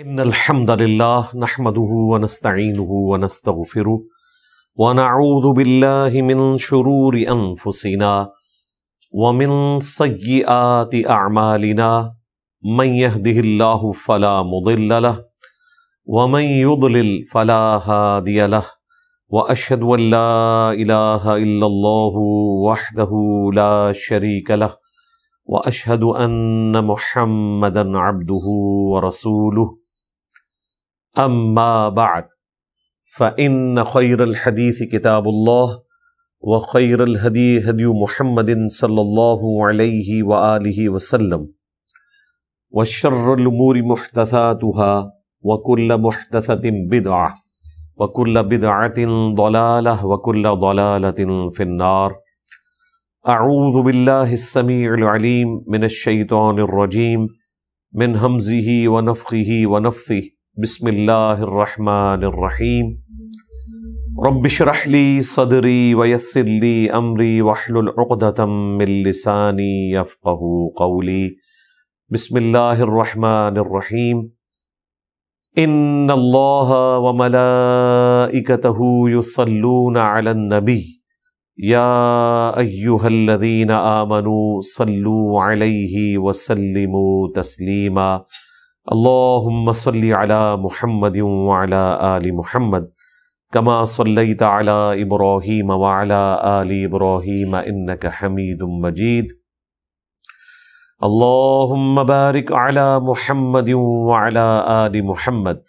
إن الحمد لله نحمده ونستعينه ونستغفره ونعوذ بالله من شرور أنفسنا ومن سيئات أعمالنا من يهده الله فلا مضل له ومن يضلل فلا هادي له وأشهد أن لا إله إلا الله وحده لا شريك له وأشهد أن محمدا عبده ورسوله أما بعد فإن خير الحديث كتاب الله وخير الهدي هدي محمد صلى الله عليه وآله وسلم وشر الأمور محدثاتها وكل محدثة بدعة وكل بدعة ضلالة وكل ضلالة في النار. أعوذ بالله السميع العليم من الشيطان الرجيم من همزه ونفخه ونفثه. بسم اللہ الرحمن الرحیم. رب اشرح لی صدری ویسر لی امری واحلل عقدۃ من لسانی یفقہوا قولی. بسم اللہ الرحمن الرحیم. ان اللہ وملائکتہ یصلون علی النبی یا ایہا الذین آمنوا صلوا علیہ وسلموا تسلیما. اللهم صل على محمد وعلى آل محمد كما صليت على إبراهيم وعلى آل إبراهيم إنك حميد مجيد. اللهم بارك على محمد وعلى آل محمد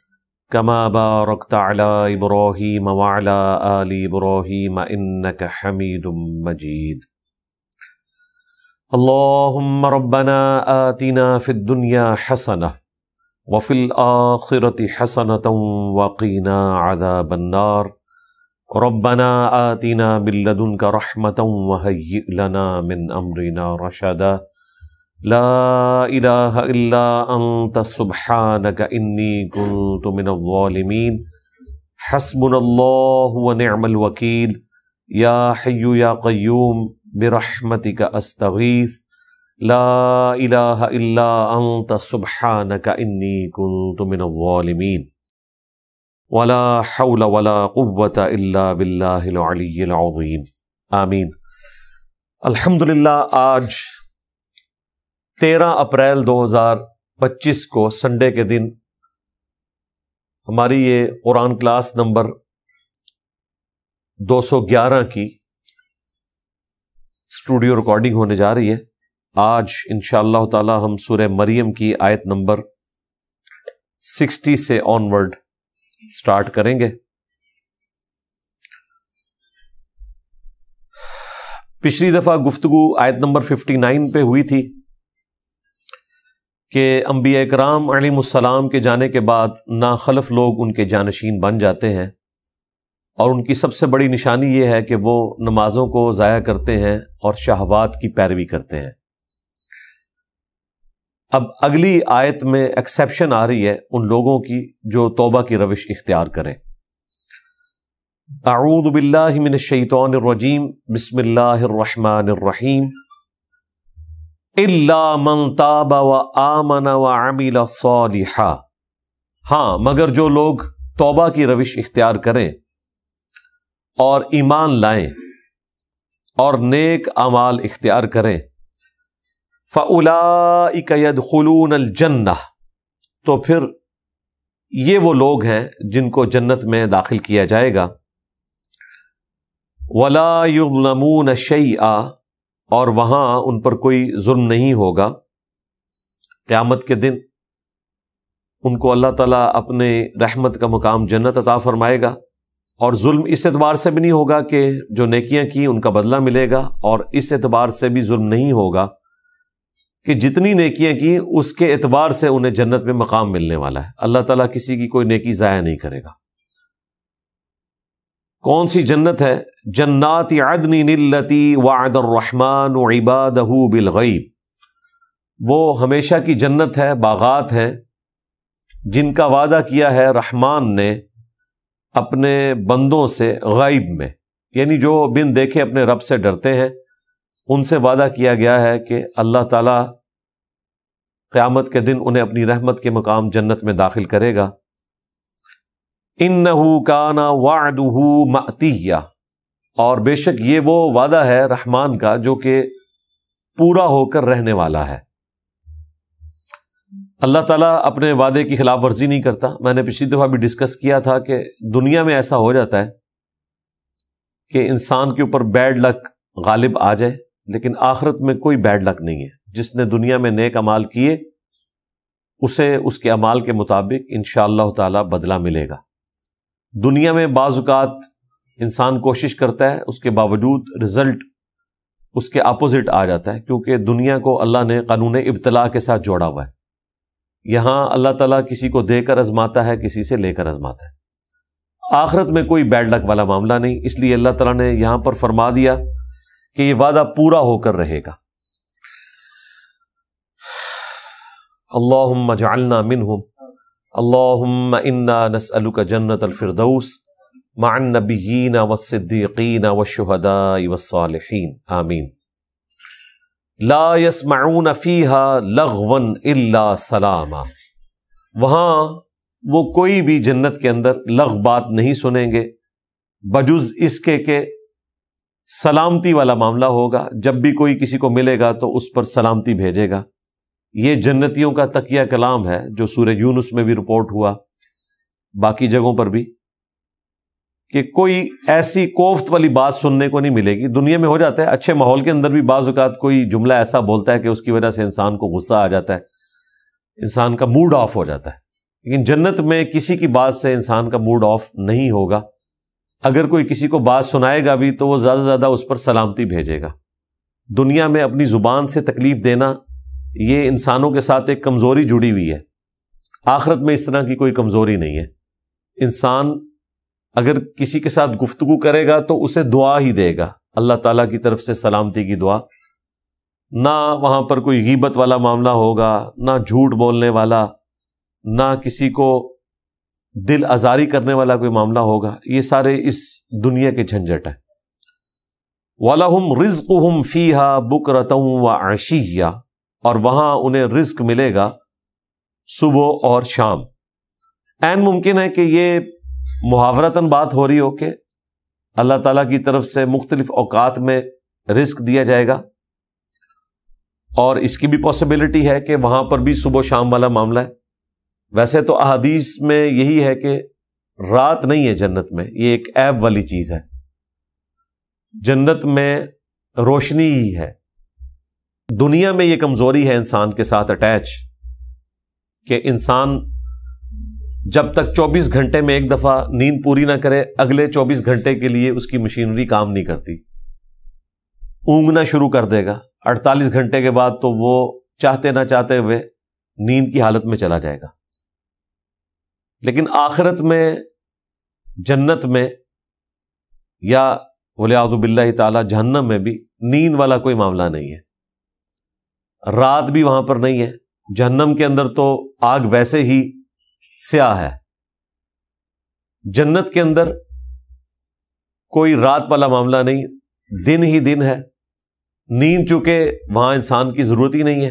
كما باركت على إبراهيم وعلى آل إبراهيم إنك حميد مجيد. اللهم ربنا آتنا في الدنيا حسنة وفي الآخرة حسنة وقنا عذاب النار. ربنا آتنا من لدنك رحمة وهيئ لنا من أمرنا رشدا. لا إله إلا أنت سبحانك إني كنت من الظالمين. حسبنا الله ونعم الوكيل. يا حي يا قيوم برحمتك أستغيث. لا الہ الا انت سبحانک انی کنت من الظالمین. ولا حول ولا قوة الا باللہ العلی العظیم. آمین. الحمدللہ آج 13 اپریل 2025 کو سنڈے کے دن ہماری یہ قرآن کلاس نمبر 211 کی اسٹوڈیو ریکارڈنگ ہونے جا رہی ہے. آج انشاءاللہ تعالی ہم سورہ مریم کی آیت نمبر 60 سے آنورڈ سٹارٹ کریں گے. پچھلی دفعہ گفتگو آیت نمبر 59 پہ ہوئی تھی کہ انبیاء کرام علیہ السلام کے جانے کے بعد ناخلف لوگ ان کے جانشین بن جاتے ہیں اور ان کی سب سے بڑی نشانی یہ ہے کہ وہ نمازوں کو ضائع کرتے ہیں اور شہوات کی پیروی کرتے ہیں. اب اگلی آیت میں ایکسیپشن آ رہی ہے ان لوگوں کی جو توبہ کی روش اختیار کریں. اعوذ باللہ من الشیطان الرجیم. بسم اللہ الرحمن الرحیم. الا من تاب وآمن وعمل صالحا. ہاں مگر جو لوگ توبہ کی روش اختیار کریں اور ایمان لائیں اور نیک اعمال اختیار کریں. فَأُولَئِكَ يَدْخُلُونَ الْجَنَّةَ. تو پھر یہ وہ لوگ ہیں جن کو جنت میں داخل کیا جائے گا. وَلَا يُظْلَمُونَ شَيْئًا. اور وہاں ان پر کوئی ظلم نہیں ہوگا. قیامت کے دن ان کو اللہ تعالیٰ اپنے رحمت کا مقام جنت عطا فرمائے گا اور ظلم اس اعتبار سے بھی نہیں ہوگا کہ جو نیکیاں کی ان کا بدلہ ملے گا، اور اس اعتبار سے بھی ظلم نہیں ہوگا کہ جتنی نیکیاں کی اس کے اعتبار سے انہیں جنت میں مقام ملنے والا ہے. اللہ تعالیٰ کسی کی کوئی نیکی ضائع نہیں کرے گا. کون سی جنت ہے؟ جنات عدن التی وعد الرحمن عبادہ بالغیب. وہ ہمیشہ کی جنت ہے، باغات ہیں جن کا وعدہ کیا ہے رحمان نے اپنے بندوں سے غیب میں، یعنی جو بن دیکھے اپنے رب سے ڈرتے ہیں ان سے وعدہ کیا گیا ہے کہ اللہ تعالیٰ قیامت کے دن انہیں اپنی رحمت کے مقام جنت میں داخل کرے گا۔ اِنَّهُ كَانَ وَعْدُهُ مَأْتِيًّا، اور بے شک یہ وہ وعدہ ہے رحمان کا جو کہ پورا ہو کر رہنے والا ہے۔ اللہ تعالیٰ اپنے وعدے کی خلاف ورزی نہیں کرتا۔ میں نے پچھلی دفعہ بھی ڈسکس کیا تھا کہ دنیا میں ایسا ہو جاتا ہے کہ انسان کے اوپر بیڈ لک غالب آ جائے، لیکن آخرت میں کوئی بیڈ لک نہیں ہے۔ جس نے دنیا میں نیک اعمال کیے اسے اس کے اعمال کے مطابق انشاءاللہ تعالی بدلہ ملے گا۔ دنیا میں بعض اوقات انسان کوشش کرتا ہے، اس کے باوجود رزلٹ اس کے اپوزٹ آ جاتا ہے، کیونکہ دنیا کو اللہ نے قانون ابتلاء کے ساتھ جوڑا ہوا ہے۔ یہاں اللہ تعالیٰ کسی کو دے کر آزماتا ہے، کسی سے لے کر آزماتا ہے۔ آخرت میں کوئی بیڈ لک والا معاملہ نہیں، اس لیے اللہ تعالیٰ نے یہاں پر فرما دیا کہ یہ وعدہ پورا ہو کر رہے گا۔ اللہم اجعلنا منہم، اللہم انا نسألک جنت الفردوس مع النبیین والصدیقین والشہداء والصالحین، آمین۔ لا يسمعون فیہا لغوا الا سلاما، وہاں وہ کوئی بھی جنت کے اندر لغو بات نہیں سنیں گے بجز اس کے کہ سلامتی والا معاملہ ہوگا۔ جب بھی کوئی کسی کو ملے گا تو اس پر سلامتی بھیجے گا۔ یہ جنتیوں کا تقیہ کلام ہے جو سورہ یونس میں بھی رپورٹ ہوا، باقی جگہوں پر بھی، کہ کوئی ایسی کوفت والی بات سننے کو نہیں ملے گی۔ دنیا میں ہو جاتا ہے، اچھے ماحول کے اندر بھی بعض اوقات کوئی جملہ ایسا بولتا ہے کہ اس کی وجہ سے انسان کو غصہ آ جاتا ہے، انسان کا موڈ آف ہو جاتا ہے، لیکن جنت میں کسی کی بات سے انسان کا موڈ آف نہیں ہوگا۔ اگر کوئی کسی کو بات سنائے گا بھی تو وہ زیادہ سے زیادہ اس پر سلامتی بھیجے گا۔ دنیا میں اپنی زبان سے تکلیف دینا یہ انسانوں کے ساتھ ایک کمزوری جڑی ہوئی ہے۔ آخرت میں اس طرح کی کوئی کمزوری نہیں ہے۔ انسان اگر کسی کے ساتھ گفتگو کرے گا تو اسے دعا ہی دے گا، اللہ تعالیٰ کی طرف سے سلامتی کی دعا۔ نہ وہاں پر کوئی غیبت والا معاملہ ہوگا، نہ جھوٹ بولنے والا، نہ کسی کو دل آزاری کرنے والا کوئی معاملہ ہوگا۔ یہ سارے اس دنیا کے جھنجھٹ ہیں۔ وَلَهُمْ رِزْقُهُمْ فِيهَا بُكْرَةً وَعَشِيًّا، اور وہاں انہیں رزق ملے گا صبح اور شام۔ عین ممکن ہے کہ یہ محاورتاً بات ہو رہی ہو کہ اللہ تعالیٰ کی طرف سے مختلف اوقات میں رزق دیا جائے گا، اور اس کی بھی پاسبلٹی ہے کہ وہاں پر بھی صبح و شام والا معاملہ ہے۔ ویسے تو احادیث میں یہی ہے کہ رات نہیں ہے جنت میں، یہ ایک عیب والی چیز ہے۔ جنت میں روشنی ہی ہے۔ دنیا میں یہ کمزوری ہے انسان کے ساتھ اٹیچ، کہ انسان جب تک 24 گھنٹے میں ایک دفعہ نیند پوری نہ کرے، اگلے 24 گھنٹے کے لیے اس کی مشینری کام نہیں کرتی، اونگنا شروع کر دے گا۔ 48 گھنٹے کے بعد تو وہ چاہتے نہ چاہتے ہوئے نیند کی حالت میں چلا جائے گا۔ لیکن آخرت میں، جنت میں، یا والعیاذ باللہ تعالی جہنم میں بھی نیند والا کوئی معاملہ نہیں ہے۔ رات بھی وہاں پر نہیں ہے۔ جہنم کے اندر تو آگ ویسے ہی سیاہ ہے۔ جنت کے اندر کوئی رات والا معاملہ نہیں، دن ہی دن ہے۔ نیند چونکہ وہاں انسان کی ضرورت ہی نہیں ہے،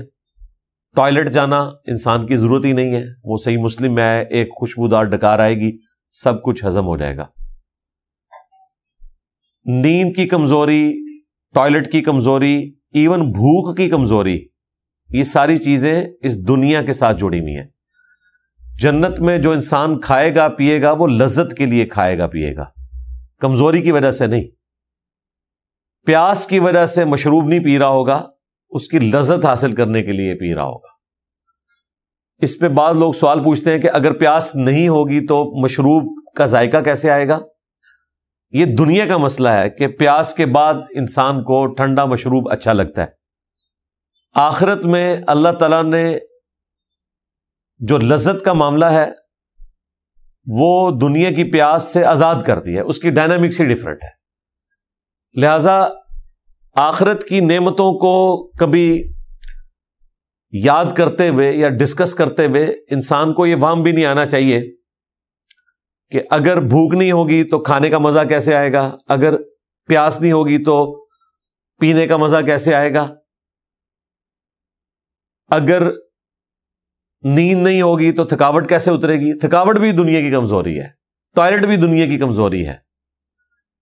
ٹوائلٹ جانا انسان کی ضرورت ہی نہیں ہے، وہ صحیح مسلم میں ہے، ایک خوشبودار ڈکار آئے گی، سب کچھ ہضم ہو جائے گا۔ نیند کی کمزوری، ٹوائلٹ کی کمزوری، ایون بھوک کی کمزوری، یہ ساری چیزیں اس دنیا کے ساتھ جڑی ہوئی ہیں۔ جنت میں جو انسان کھائے گا پیے گا وہ لذت کے لیے کھائے گا پیے گا، کمزوری کی وجہ سے نہیں۔ پیاس کی وجہ سے مشروب نہیں پی رہا ہوگا، اس کی لذت حاصل کرنے کے لیے پی رہا ہوگا۔ اس پہ بعض لوگ سوال پوچھتے ہیں کہ اگر پیاس نہیں ہوگی تو مشروب کا ذائقہ کیسے آئے گا؟ یہ دنیا کا مسئلہ ہے کہ پیاس کے بعد انسان کو ٹھنڈا مشروب اچھا لگتا ہے۔ آخرت میں اللہ تعالیٰ نے جو لذت کا معاملہ ہے وہ دنیا کی پیاس سے آزاد کر دیا ہے، اس کی ڈائنامکس ہی ڈیفرنٹ ہے۔ لہذا آخرت کی نعمتوں کو کبھی یاد کرتے ہوئے یا ڈسکس کرتے ہوئے انسان کو یہ وہم بھی نہیں آنا چاہیے کہ اگر بھوک نہیں ہوگی تو کھانے کا مزہ کیسے آئے گا، اگر پیاس نہیں ہوگی تو پینے کا مزہ کیسے آئے گا، اگر نیند نہیں ہوگی تو تھکاوٹ کیسے اترے گی؟ تھکاوٹ بھی دنیا کی کمزوری ہے، ٹوائلٹ بھی دنیا کی کمزوری ہے،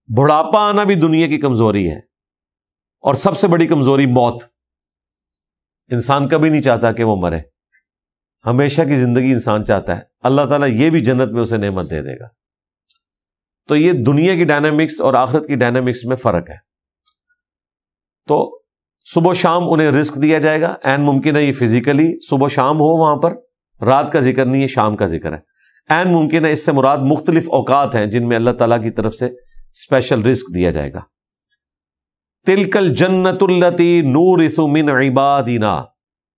بڑھاپا آنا بھی دنیا کی کمزوری ہے، اور سب سے بڑی کمزوری موت۔ انسان کبھی نہیں چاہتا کہ وہ مرے، ہمیشہ کی زندگی انسان چاہتا ہے۔ اللہ تعالیٰ یہ بھی جنت میں اسے نعمت دے دے گا۔ تو یہ دنیا کی ڈائنامکس اور آخرت کی ڈائنامکس میں فرق ہے۔ تو صبح و شام انہیں رزق دیا جائے گا، عین ممکن ہے یہ فزیکلی صبح و شام ہو، وہاں پر رات کا ذکر نہیں ہے، شام کا ذکر ہے۔ عین ممکن ہے اس سے مراد مختلف اوقات ہیں جن میں اللہ تعالیٰ کی طرف سے اسپیشل رزق دیا جائے گا۔ تلک الجنت التی نورث من عبادنا،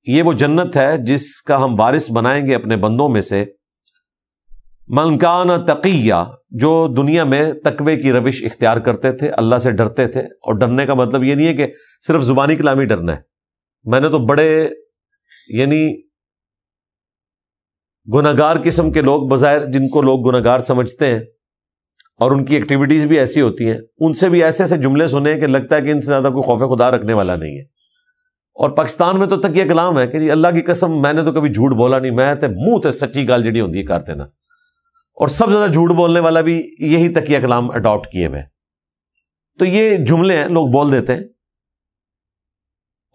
یہ وہ جنت ہے جس کا ہم وارث بنائیں گے اپنے بندوں میں سے، من کان تقیہ، جو دنیا میں تقوی کی روش اختیار کرتے تھے، اللہ سے ڈرتے تھے۔ اور ڈرنے کا مطلب یہ نہیں ہے کہ صرف زبانی کلامی ڈرنا ہے۔ میں نے تو بڑے یعنی گناہگار قسم کے لوگ، بظاہر جن کو لوگ گناہگار سمجھتے ہیں اور ان کی ایکٹیویٹیز بھی ایسی ہوتی ہیں، ان سے بھی ایسے ایسے جملے سنے کہ لگتا ہے کہ ان سے زیادہ کوئی خوف خدا رکھنے والا نہیں ہے۔ اور پاکستان میں تو تکیہ کلام ہے کہ جی اللہ کی قسم میں نے تو کبھی جھوٹ بولا نہیں، میں تے منہ تے سچی گل جڑی ہوندی ہے کرتے نا۔ اور سب سے زیادہ جھوٹ بولنے والا بھی یہی تکیہ کلام اڈاپٹ کیے ہوئے۔ تو یہ جملے ہیں، لوگ بول دیتے ہیں۔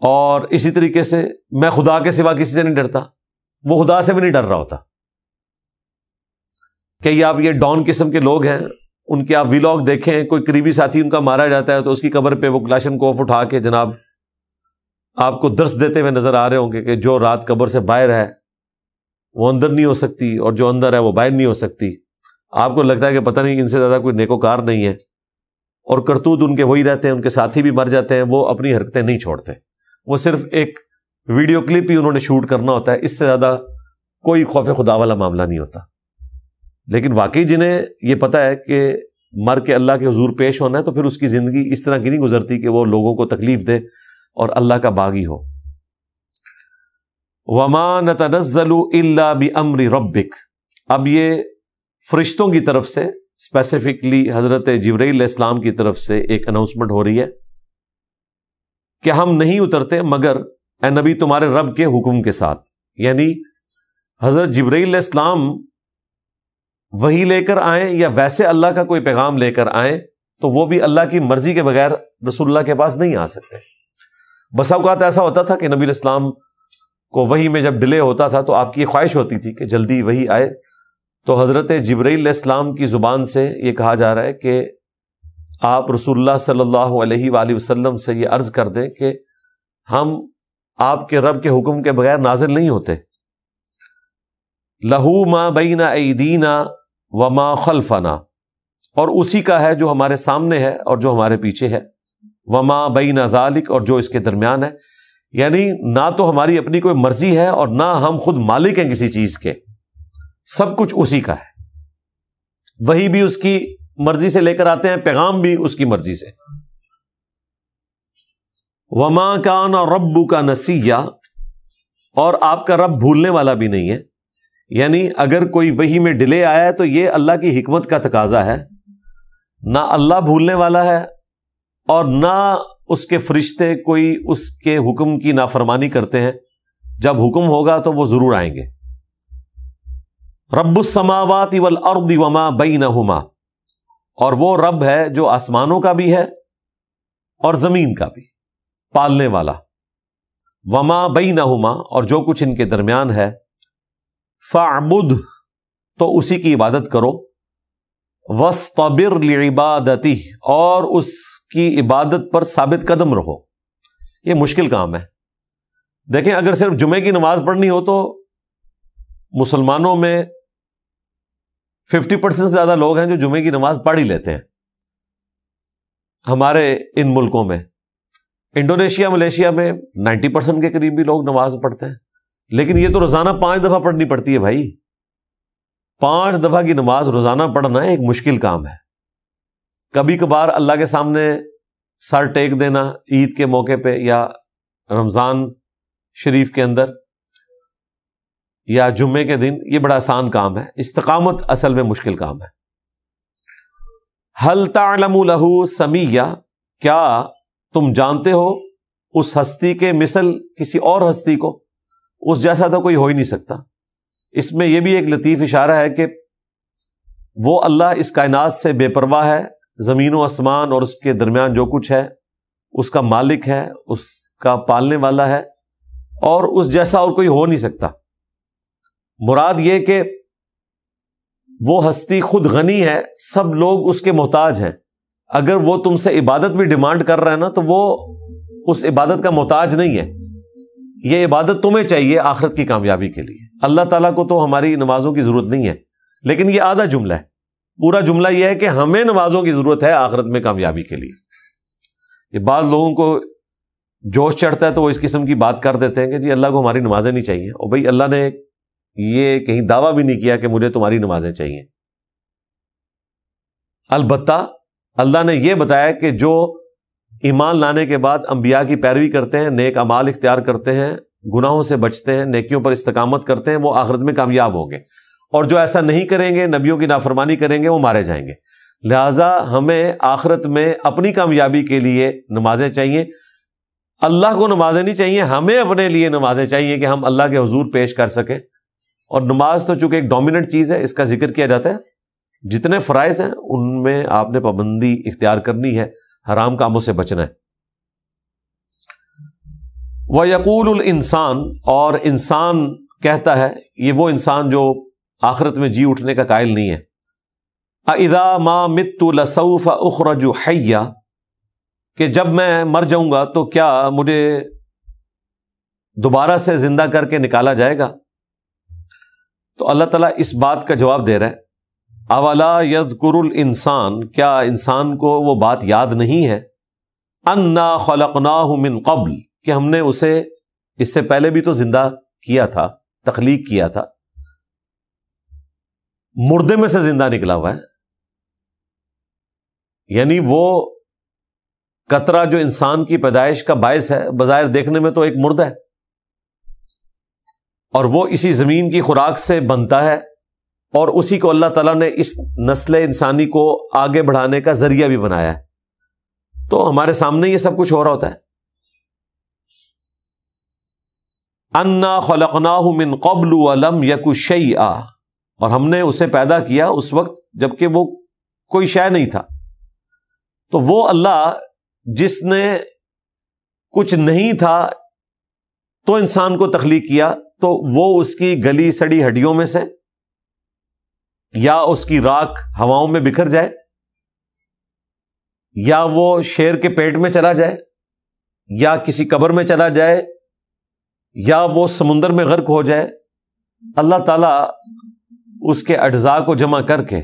اور اسی طریقے سے میں خدا کے سوا کسی سے نہیں ڈرتا، وہ خدا سے بھی نہیں ڈر رہا ہوتا۔ کہ آپ یہ ڈان قسم کے لوگ ہیں، ان کے آپ ویلاگ دیکھیں، کوئی قریبی ساتھی ان کا مارا جاتا ہے تو اس کی قبر پہ وہ کلاشن کوف اٹھا کے جناب آپ کو درس دیتے ہوئے نظر آ رہے ہوں گے کہ جو رات قبر سے باہر ہے وہ اندر نہیں ہو سکتی، اور جو اندر ہے وہ باہر نہیں ہو سکتی۔ آپ کو لگتا ہے کہ پتہ نہیں ان سے زیادہ کوئی نیکوکار نہیں ہے، اور کرتوت ان کے وہی رہتے ہیں، ان کے ساتھی بھی مر جاتے ہیں، وہ اپنی حرکتیں نہیں چھوڑتے، وہ صرف ایک ویڈیو کلپ ہی انہوں نے شوٹ کرنا ہوتا ہے، اس سے زیادہ کوئی خوف خدا والا معاملہ نہیں ہوتا۔ لیکن واقعی جنہیں یہ پتہ ہے کہ مر کے اللہ کے حضور پیش ہونا ہے، تو پھر اس کی زندگی اس طرح کی نہیں گزرتی کہ وہ لوگوں کو تکلیف دے اور اللہ کا باغی ہو۔ وَمَا نَتَنَزَّلُ إِلَّا بِأَمْرِ رَبِّكَ، اب یہ فرشتوں کی طرف سے اسپیسیفکلی حضرت جبرائیل علیہ السلام کی طرف سے ایک اناؤنسمنٹ ہو رہی ہے کہ ہم نہیں اترتے مگر اے نبی تمہارے رب کے حکم کے ساتھ۔ یعنی حضرت جبرائیل علیہ السلام وہی لے کر آئیں یا ویسے اللہ کا کوئی پیغام لے کر آئیں تو وہ بھی اللہ کی مرضی کے بغیر رسول اللہ کے پاس نہیں آ سکتے۔ بس اوقات ایسا ہوتا تھا کہ نبی علیہ السلام کو وحی میں جب ڈیلے ہوتا تھا تو آپ کی یہ خواہش ہوتی تھی کہ جلدی وحی آئے، تو حضرت جبرائیل علیہ السلام کی زبان سے یہ کہا جا رہا ہے کہ آپ رسول اللہ صلی اللہ علیہ وآلہ وسلم سے یہ عرض کر دیں کہ ہم آپ کے رب کے حکم کے بغیر نازل نہیں ہوتے۔ لہو ما بین ایدینا وما خلفنا، اور اسی کا ہے جو ہمارے سامنے ہے اور جو ہمارے پیچھے ہے، وما بین ذالک، اور جو اس کے درمیان ہے۔ یعنی نہ تو ہماری اپنی کوئی مرضی ہے اور نہ ہم خود مالک ہیں کسی چیز کے، سب کچھ اسی کا ہے۔ وہی بھی اس کی مرضی سے لے کر آتے ہیں، پیغام بھی اس کی مرضی سے۔ وما کان ربک نسیا، اور آپ کا رب بھولنے والا بھی نہیں ہے۔ یعنی اگر کوئی وحی میں ڈیلے آیا ہے تو یہ اللہ کی حکمت کا تقاضا ہے، نہ اللہ بھولنے والا ہے اور نہ اس کے فرشتے کوئی اس کے حکم کی نافرمانی کرتے ہیں۔ جب حکم ہوگا تو وہ ضرور آئیں گے۔ رب السماوات والارض وما بینہما، اور وہ رب ہے جو آسمانوں کا بھی ہے اور زمین کا بھی، پالنے والا۔ وما بینہما، اور جو کچھ ان کے درمیان ہے۔ فاعبد، تو اسی کی عبادت کرو۔ واصطبر لعبادتہ، اور اس کی عبادت پر ثابت قدم رہو۔ یہ مشکل کام ہے۔ دیکھیں اگر صرف جمعے کی نماز پڑھنی ہو تو مسلمانوں میں 50% سے زیادہ لوگ ہیں جو جمعے کی نماز پڑھ ہی لیتے ہیں ہمارے ان ملکوں میں۔ انڈونیشیا ملیشیا میں 90% کے قریب بھی لوگ نماز پڑھتے ہیں، لیکن یہ تو روزانہ 5 دفعہ پڑھنی پڑتی ہے بھائی۔ 5 دفعہ کی نماز روزانہ پڑھنا ایک مشکل کام ہے۔ کبھی کبھار اللہ کے سامنے سر ٹیک دینا عید کے موقع پہ یا رمضان شریف کے اندر یا جمعے کے دن، یہ بڑا آسان کام ہے۔ استقامت اصل میں مشکل کام ہے۔ هل تعلم له سمیہ، کیا تم جانتے ہو اس ہستی کے مثل کسی اور ہستی کو؟ اس جیسا تو کوئی ہو ہی نہیں سکتا۔ اس میں یہ بھی ایک لطیف اشارہ ہے کہ وہ اللہ اس کائنات سے بے پرواہ ہے، زمین و آسمان اور اس کے درمیان جو کچھ ہے اس کا مالک ہے، اس کا پالنے والا ہے، اور اس جیسا اور کوئی ہو نہیں سکتا۔ مراد یہ کہ وہ ہستی خود غنی ہے، سب لوگ اس کے محتاج ہیں۔ اگر وہ تم سے عبادت بھی ڈیمانڈ کر رہا ہے نا تو وہ اس عبادت کا محتاج نہیں ہے، یہ عبادت تمہیں چاہیے آخرت کی کامیابی کے لیے۔ اللہ تعالیٰ کو تو ہماری نمازوں کی ضرورت نہیں ہے، لیکن یہ آدھا جملہ ہے، پورا جملہ یہ ہے کہ ہمیں نمازوں کی ضرورت ہے آخرت میں کامیابی کے لیے۔ یہ بعض لوگوں کو جوش چڑھتا ہے تو وہ اس قسم کی بات کر دیتے ہیں کہ جی اللہ کو ہماری نمازیں نہیں چاہیے، اور بھائی اللہ نے یہ کہیں دعویٰ بھی نہیں کیا کہ مجھے تمہاری نمازیں چاہیے۔ البتہ اللہ نے یہ بتایا کہ جو ایمان لانے کے بعد انبیاء کی پیروی کرتے ہیں، نیک اعمال اختیار کرتے ہیں، گناہوں سے بچتے ہیں، نیکیوں پر استقامت کرتے ہیں، وہ آخرت میں کامیاب ہوں گے، اور جو ایسا نہیں کریں گے، نبیوں کی نافرمانی کریں گے، وہ مارے جائیں گے۔ لہٰذا ہمیں آخرت میں اپنی کامیابی کے لیے نمازیں چاہیے، اللہ کو نمازیں نہیں چاہیے، ہمیں اپنے لیے نمازیں چاہیے کہ ہم اللہ کے حضور پیش کر سکیں۔ اور نماز تو چونکہ ایک ڈومیننٹ چیز ہے، اس کا ذکر کیا جاتا ہے، جتنے فرائض ہیں ان میں آپ نے پابندی اختیار کرنی ہے، حرام کاموں سے بچنا ہے۔ وَيَقُولُ الْإِنسان، اور انسان کہتا ہے، یہ وہ انسان جو آخرت میں جی اٹھنے کا قائل نہیں ہے، اِذَا مَا مِتُّ لَسَوْفَ أُخْرَجُ حَيًّا، کہ جب میں مر جاؤں گا تو کیا مجھے دوبارہ سے زندہ کر کے نکالا جائے گا؟ تو اللہ تعالیٰ اس بات کا جواب دے رہا ہے، اولا یذکر الانسان، کیا انسان کو وہ بات یاد نہیں ہے، انا خلقناہ من قبل، کہ ہم نے اسے اس سے پہلے بھی تو زندہ کیا تھا، تخلیق کیا تھا، مردے میں سے زندہ نکلا ہوا ہے۔ یعنی وہ قطرہ جو انسان کی پیدائش کا باعث ہے، بظاہر دیکھنے میں تو ایک مردہ ہے، اور وہ اسی زمین کی خوراک سے بنتا ہے، اور اسی کو اللہ تعالیٰ نے اس نسل انسانی کو آگے بڑھانے کا ذریعہ بھی بنایا ہے۔ تو ہمارے سامنے یہ سب کچھ ہو رہا ہوتا ہے۔ انا خلقناہ من قبل ولم یک شیئا، اور ہم نے اسے پیدا کیا اس وقت جبکہ وہ کوئی شے نہیں تھا۔ تو وہ اللہ جس نے کچھ نہیں تھا تو انسان کو تخلیق کیا، تو وہ اس کی گلی سڑی ہڈیوں میں سے یا اس کی راکھ ہواؤں میں بکھر جائے، یا وہ شیر کے پیٹ میں چلا جائے، یا کسی قبر میں چلا جائے، یا وہ سمندر میں غرق ہو جائے، اللہ تعالیٰ اس کے اجزاء کو جمع کر کے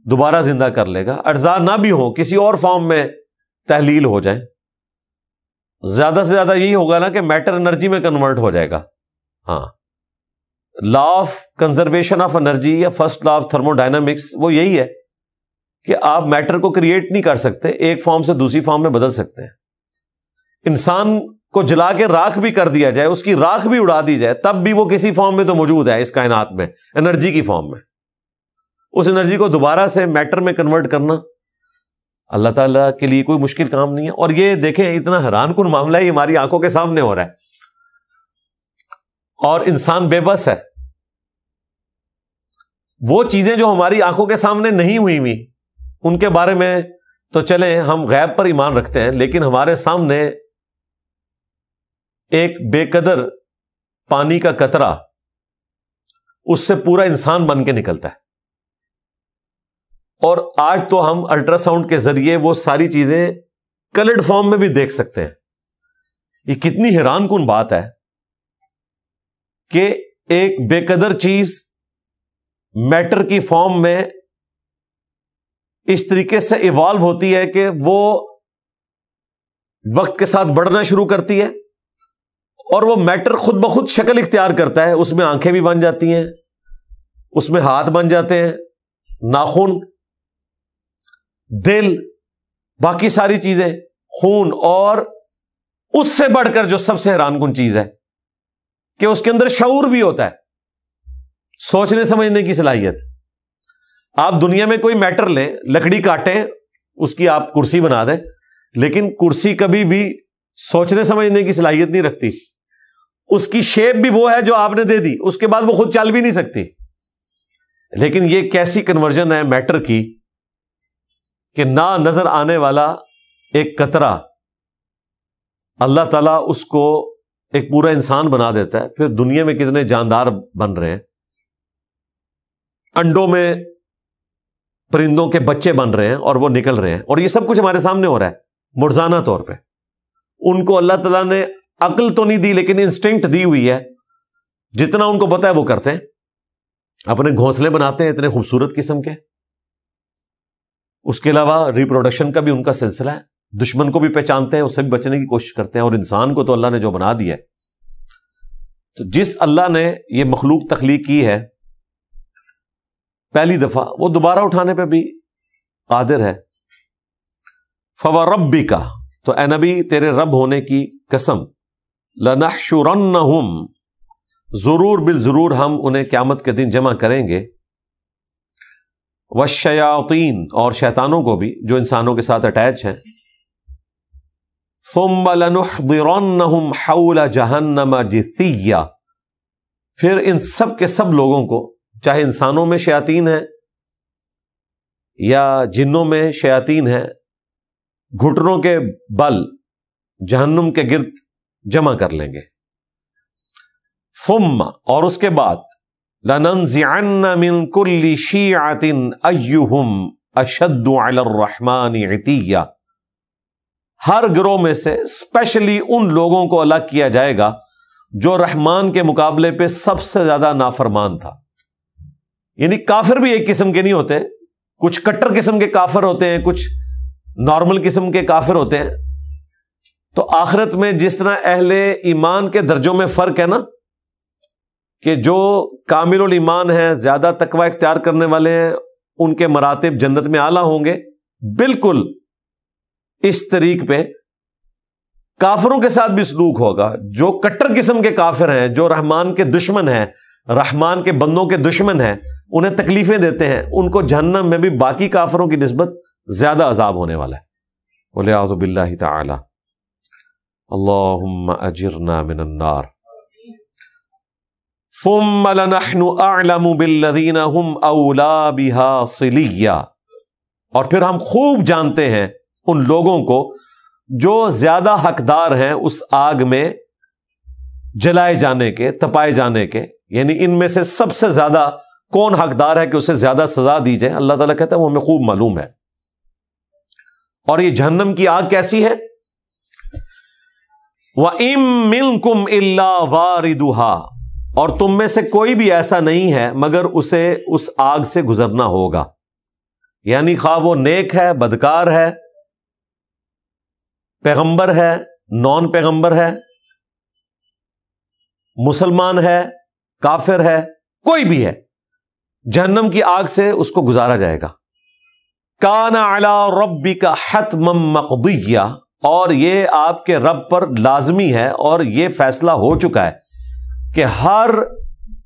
دوبارہ زندہ کر لے گا۔ اجزاء نہ بھی ہوں، کسی اور فارم میں تحلیل ہو جائیں، زیادہ سے زیادہ یہی ہوگا نا کہ میٹر انرجی میں کنورٹ ہو جائے گا۔ ہاں، law of conservation of energy یا first law of thermodynamics وہ یہی ہے کہ آپ میٹر کو کریٹ نہیں کر سکتے، ایک فارم سے دوسری فارم میں بدل سکتے ہیں۔ انسان کو جلا کے راکھ بھی کر دیا جائے، اس کی راکھ بھی اڑا دی جائے، تب بھی وہ کسی فارم میں تو موجود ہے اس کائنات میں، انرجی کی فارم میں۔ اس انرجی کو دوبارہ سے میٹر میں کنورٹ کرنا اللہ تعالیٰ کے لیے کوئی مشکل کام نہیں ہے۔ اور یہ دیکھیں اتنا حیران کن معاملہ ہے، یہ ہماری آنکھوں کے سامنے ہو رہا ہے، اور انسان بے بس ہے۔ وہ چیزیں جو ہماری آنکھوں کے سامنے نہیں ہوئی ہوئی ان کے بارے میں تو چلیں ہم غیب پر ایمان رکھتے ہیں، لیکن ہمارے سامنے ایک بے قدر پانی کا قطرہ اس سے پورا انسان بن کے نکلتا ہے، اور آج تو ہم الٹرا ساؤنڈ کے ذریعے وہ ساری چیزیں کلرڈ فارم میں بھی دیکھ سکتے ہیں۔ یہ کتنی حیران کن بات ہے کہ ایک بے قدر چیز میٹر کی فارم میں اس طریقے سے ایوالو ہوتی ہے کہ وہ وقت کے ساتھ بڑھنا شروع کرتی ہے، اور وہ میٹر خود بخود شکل اختیار کرتا ہے، اس میں آنکھیں بھی بن جاتی ہیں، اس میں ہاتھ بن جاتے ہیں، ناخن، دل، باقی ساری چیزیں، خون، اور اس سے بڑھ کر جو سب سے حیران کن چیز ہے کہ اس کے اندر شعور بھی ہوتا ہے، سوچنے سمجھنے کی صلاحیت۔ آپ دنیا میں کوئی میٹر لیں، لکڑی کاٹیں، اس کی آپ کرسی بنا دیں، لیکن کرسی کبھی بھی سوچنے سمجھنے کی صلاحیت نہیں رکھتی۔ اس کی شیپ بھی وہ ہے جو آپ نے دے دی، اس کے بعد وہ خود چل بھی نہیں سکتی. لیکن یہ کیسی کنورژن ہے میٹر کی کہ نہ نظر آنے والا ایک قطرہ اللہ تعالیٰ اس کو ایک پورا انسان بنا دیتا ہے. پھر دنیا میں کتنے جاندار بن رہے ہیں، انڈوں میں پرندوں کے بچے بن رہے ہیں اور وہ نکل رہے ہیں، اور یہ سب کچھ ہمارے سامنے ہو رہا ہے مرزانہ طور پہ. ان کو اللہ تعالیٰ نے عقل تو نہیں دی لیکن انسٹنکٹ دی ہوئی ہے، جتنا ان کو پتا ہے وہ کرتے ہیں. اپنے گھونسلے بناتے ہیں اتنے خوبصورت قسم کے. اس کے علاوہ ریپروڈکشن کا بھی ان کا سلسلہ ہے، دشمن کو بھی پہچانتے ہیں، اس سے بھی بچنے کی کوشش کرتے ہیں. اور انسان کو تو اللہ نے جو بنا دیا ہے، تو جس اللہ نے یہ مخلوق تخلیق کی ہے پہلی دفعہ، وہ دوبارہ اٹھانے پہ بھی قادر ہے. فَوَرَبِّكَ، تو اے نبی تیرے رب ہونے کی قسم، لَنَحْشُرَنَّهُمْ، ضرور بالضرور ہم انہیں قیامت کے دن جمع کریں گے، وَالشَّيَاطِينَ، اور شیطانوں کو بھی جو انسانوں کے ساتھ اٹیچ ہیں، ثُمَّ لَنُحْضِرَنَّهُمْ حَوْلَ جَهَنَّمَ جِثِيًّا، پھر ان سب کے سب لوگوں کو، چاہے انسانوں میں شیاطین ہیں یا جنوں میں شیاطین ہیں، گھٹنوں کے بل جہنم کے گرد جمع کر لیں گے. ثم، اور اس کے بعد، لَنَنزِعَنَّ مِن كُلِّ شِيعَةٍ أَيُّهُمْ أَشَدُّ عَلَى الرَّحْمَنِ عِتِيًّا، ہر گروہ میں سے اسپیشلی ان لوگوں کو الگ کیا جائے گا جو رحمان کے مقابلے پہ سب سے زیادہ نافرمان تھا. یعنی کافر بھی ایک قسم کے نہیں ہوتے، کچھ کٹر قسم کے کافر ہوتے ہیں، کچھ نارمل قسم کے کافر ہوتے ہیں. تو آخرت میں جس طرح اہل ایمان کے درجوں میں فرق ہے نا، کہ جو کامل الایمان ہیں، زیادہ تقوی اختیار کرنے والے ہیں، ان کے مراتب جنت میں اعلیٰ ہوں گے، بالکل اس طریق پہ کافروں کے ساتھ بھی سلوک ہوگا. جو کٹر قسم کے کافر ہیں، جو رحمان کے دشمن ہیں، رحمان کے بندوں کے دشمن ہیں، انہیں تکلیفیں دیتے ہیں، ان کو جہنم میں بھی باقی کافروں کی نسبت زیادہ عذاب ہونے والا ہے. وَلِعَوْذُ بِاللَّهِ تَعَالَى. اللہم اجرنا من النار. ثم لنحن اعلم بالذین هم اولا بها صلیہ، اور پھر ہم خوب جانتے ہیں ان لوگوں کو جو زیادہ حقدار ہیں اس آگ میں جلائے جانے کے، تپائے جانے کے. یعنی ان میں سے سب سے زیادہ کون حقدار ہے کہ اسے زیادہ سزا دی جائے، اللہ تعالیٰ کہتا ہے وہ ہمیں خوب معلوم ہے. اور یہ جہنم کی آگ کیسی ہے؟ وَإِن مِّنكُمْ إِلَّا وَارِدُهَا، اور تم میں سے کوئی بھی ایسا نہیں ہے مگر اسے اس آگ سے گزرنا ہوگا. یعنی خواہ وہ نیک ہے، بدکار ہے، پیغمبر ہے، نان پیغمبر ہے، مسلمان ہے، کافر ہے، کوئی بھی ہے، جہنم کی آگ سے اس کو گزارا جائے گا. کان علی ربک حتما مقضیہ، اور یہ آپ کے رب پر لازمی ہے اور یہ فیصلہ ہو چکا ہے کہ ہر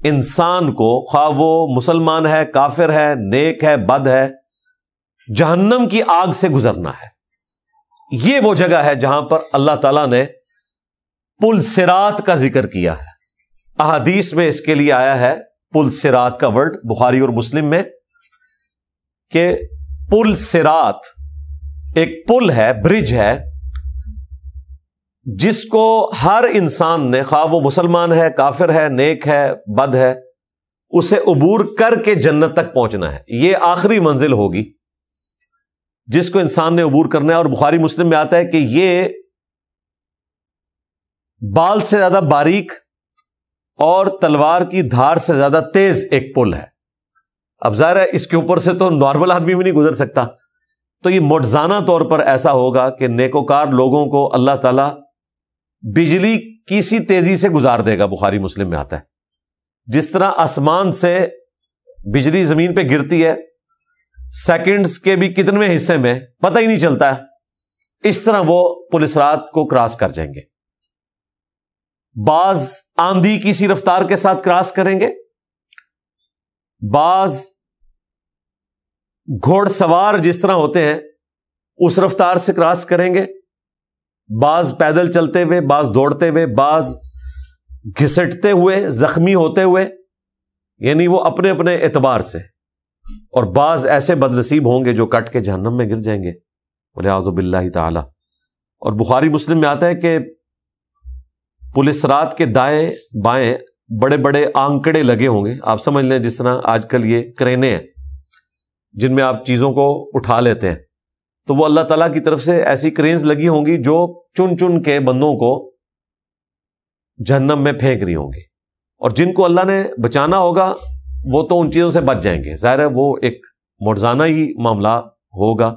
انسان کو، خواہ وہ مسلمان ہے، کافر ہے، نیک ہے، بد ہے، جہنم کی آگ سے گزرنا ہے. یہ وہ جگہ ہے جہاں پر اللہ تعالیٰ نے پل صراط کا ذکر کیا ہے. احادیث میں اس کے لیے آیا ہے پل صراط کا ورڈ، بخاری اور مسلم میں، کہ پل صراط ایک پل ہے، برج ہے، جس کو ہر انسان نے، خواہ وہ مسلمان ہے، کافر ہے، نیک ہے، بد ہے، اسے عبور کر کے جنت تک پہنچنا ہے. یہ آخری منزل ہوگی جس کو انسان نے عبور کرنا ہے. اور بخاری مسلم میں آتا ہے کہ یہ بال سے زیادہ باریک اور تلوار کی دھار سے زیادہ تیز ایک پل ہے. اب ظاہر ہے اس کے اوپر سے تو نارمل آدمی بھی نہیں گزر سکتا، تو یہ معجزانہ طور پر ایسا ہوگا کہ نیکوکار لوگوں کو اللہ تعالیٰ بجلی کی سی تیزی سے گزار دے گا. بخاری مسلم میں آتا ہے جس طرح آسمان سے بجلی زمین پہ گرتی ہے، سیکنڈز کے بھی کتنے حصے میں پتہ ہی نہیں چلتا ہے، اس طرح وہ پل صراط کو کراس کر جائیں گے. بعض آندھی کی سی رفتار کے ساتھ کراس کریں گے، بعض گھوڑ سوار جس طرح ہوتے ہیں اس رفتار سے کراس کریں گے، بعض پیدل چلتے ہوئے، بعض دوڑتے ہوئے، بعض گھسٹتے ہوئے، زخمی ہوتے ہوئے، یعنی وہ اپنے اپنے اعتبار سے، اور بعض ایسے بد نصیب ہوں گے جو کٹ کے جہنم میں گر جائیں گے والعیاذ باللہ تعالی۔ اور بخاری مسلم میں آتا ہے کہ پولیس رات کے دائیں بائیں بڑے بڑے آنکڑے لگے ہوں گے، آپ سمجھ لیں جس طرح آج کل یہ کرینے ہیں جن میں آپ چیزوں کو اٹھا لیتے ہیں، تو وہ اللہ تعالیٰ کی طرف سے ایسی کرینز لگی ہوں گی جو چن چن کے بندوں کو جہنم میں پھینک رہی ہوں گی، اور جن کو اللہ نے بچانا ہوگا وہ تو ان چیزوں سے بچ جائیں گے، ظاہر ہے وہ ایک معجزانہ ہی معاملہ ہوگا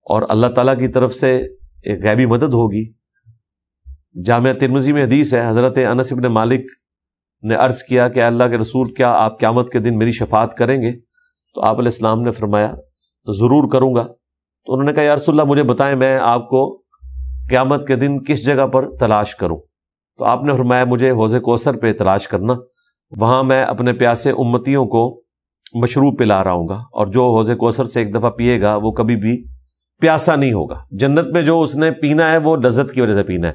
اور اللہ تعالیٰ کی طرف سے ایک غیبی مدد ہوگی۔ جامعہ ترمذی میں حدیث ہے، حضرت انس بن مالک نے عرض کیا کہ اللہ کے رسول کیا آپ قیامت کے دن میری شفاعت کریں گے؟ تو آپ علیہ السلام نے فرمایا ضرور کروں گا۔ تو انہوں نے کہا یا رسول اللہ مجھے بتائیں میں آپ کو قیامت کے دن کس جگہ پر تلاش کروں؟ تو آپ نے فرمایا مجھے حوض کوثر پہ تلاش کرنا، وہاں میں اپنے پیاسے امتیوں کو مشروب پلا رہا ہوں گا، اور جو حوض کوثر سے ایک دفعہ پیے گا وہ کبھی بھی پیاسا نہیں ہوگا۔ جنت میں جو اس نے پینا ہے وہ لذت کی وجہ سے پینا ہے،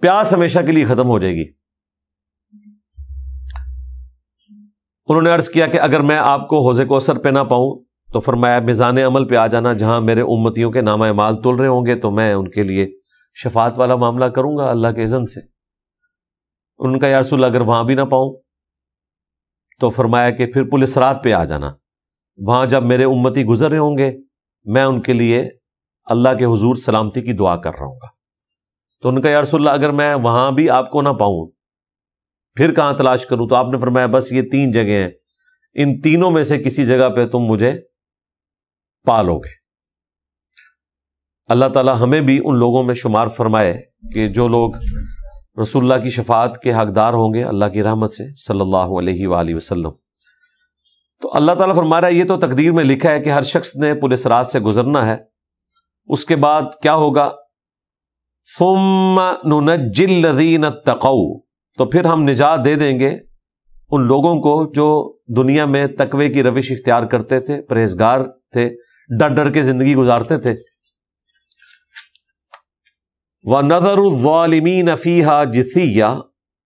پیاس ہمیشہ کے لیے ختم ہو جائے گی۔ انہوں نے عرض کیا کہ اگر میں آپ کو حوض کوثر پہ نہ پاؤں تو فرمایا میزان عمل پہ آ جانا، جہاں میرے امتیوں کے نامہ اعمال تل رہے ہوں گے تو میں ان کے لیے شفاعت والا معاملہ کروں گا اللہ کے اذن سے۔ ان کا یا رسول اللہ اگر وہاں بھی نہ پاؤں تو فرمایا کہ پھر پل صراط پہ آ جانا، وہاں جب میرے امتی گزر رہے ہوں گے میں ان کے لیے اللہ کے حضور سلامتی کی دعا کر رہا ہوں گا۔ تو ان کا یا رسول اللہ اگر میں وہاں بھی آپ کو نہ پاؤں پھر کہاں تلاش کروں؟ تو آپ نے فرمایا بس یہ 3 جگہیں ہیں، ان تینوں میں سے کسی جگہ پہ تم مجھے پالو گے۔ اللہ تعالی ہمیں بھی ان لوگوں میں شمار فرمائے کہ جو لوگ رسول اللہ کی شفاعت کے حقدار ہوں گے اللہ کی رحمت سے صلی اللہ علیہ وآلہ وسلم۔ تو اللہ تعالیٰ فرما رہا ہے یہ تو تقدیر میں لکھا ہے کہ ہر شخص نے پل صراط سے گزرنا ہے۔ اس کے بعد کیا ہوگا؟ ثم ننجی الذین اتقوا، تو پھر ہم نجات دے دیں گے ان لوگوں کو جو دنیا میں تقوی کی روش اختیار کرتے تھے، پرہیزگار تھے، ڈر ڈر کے زندگی گزارتے تھے۔ وَنَذَرُ الظَّالِمِينَ فِيهَا جِثِيًّا،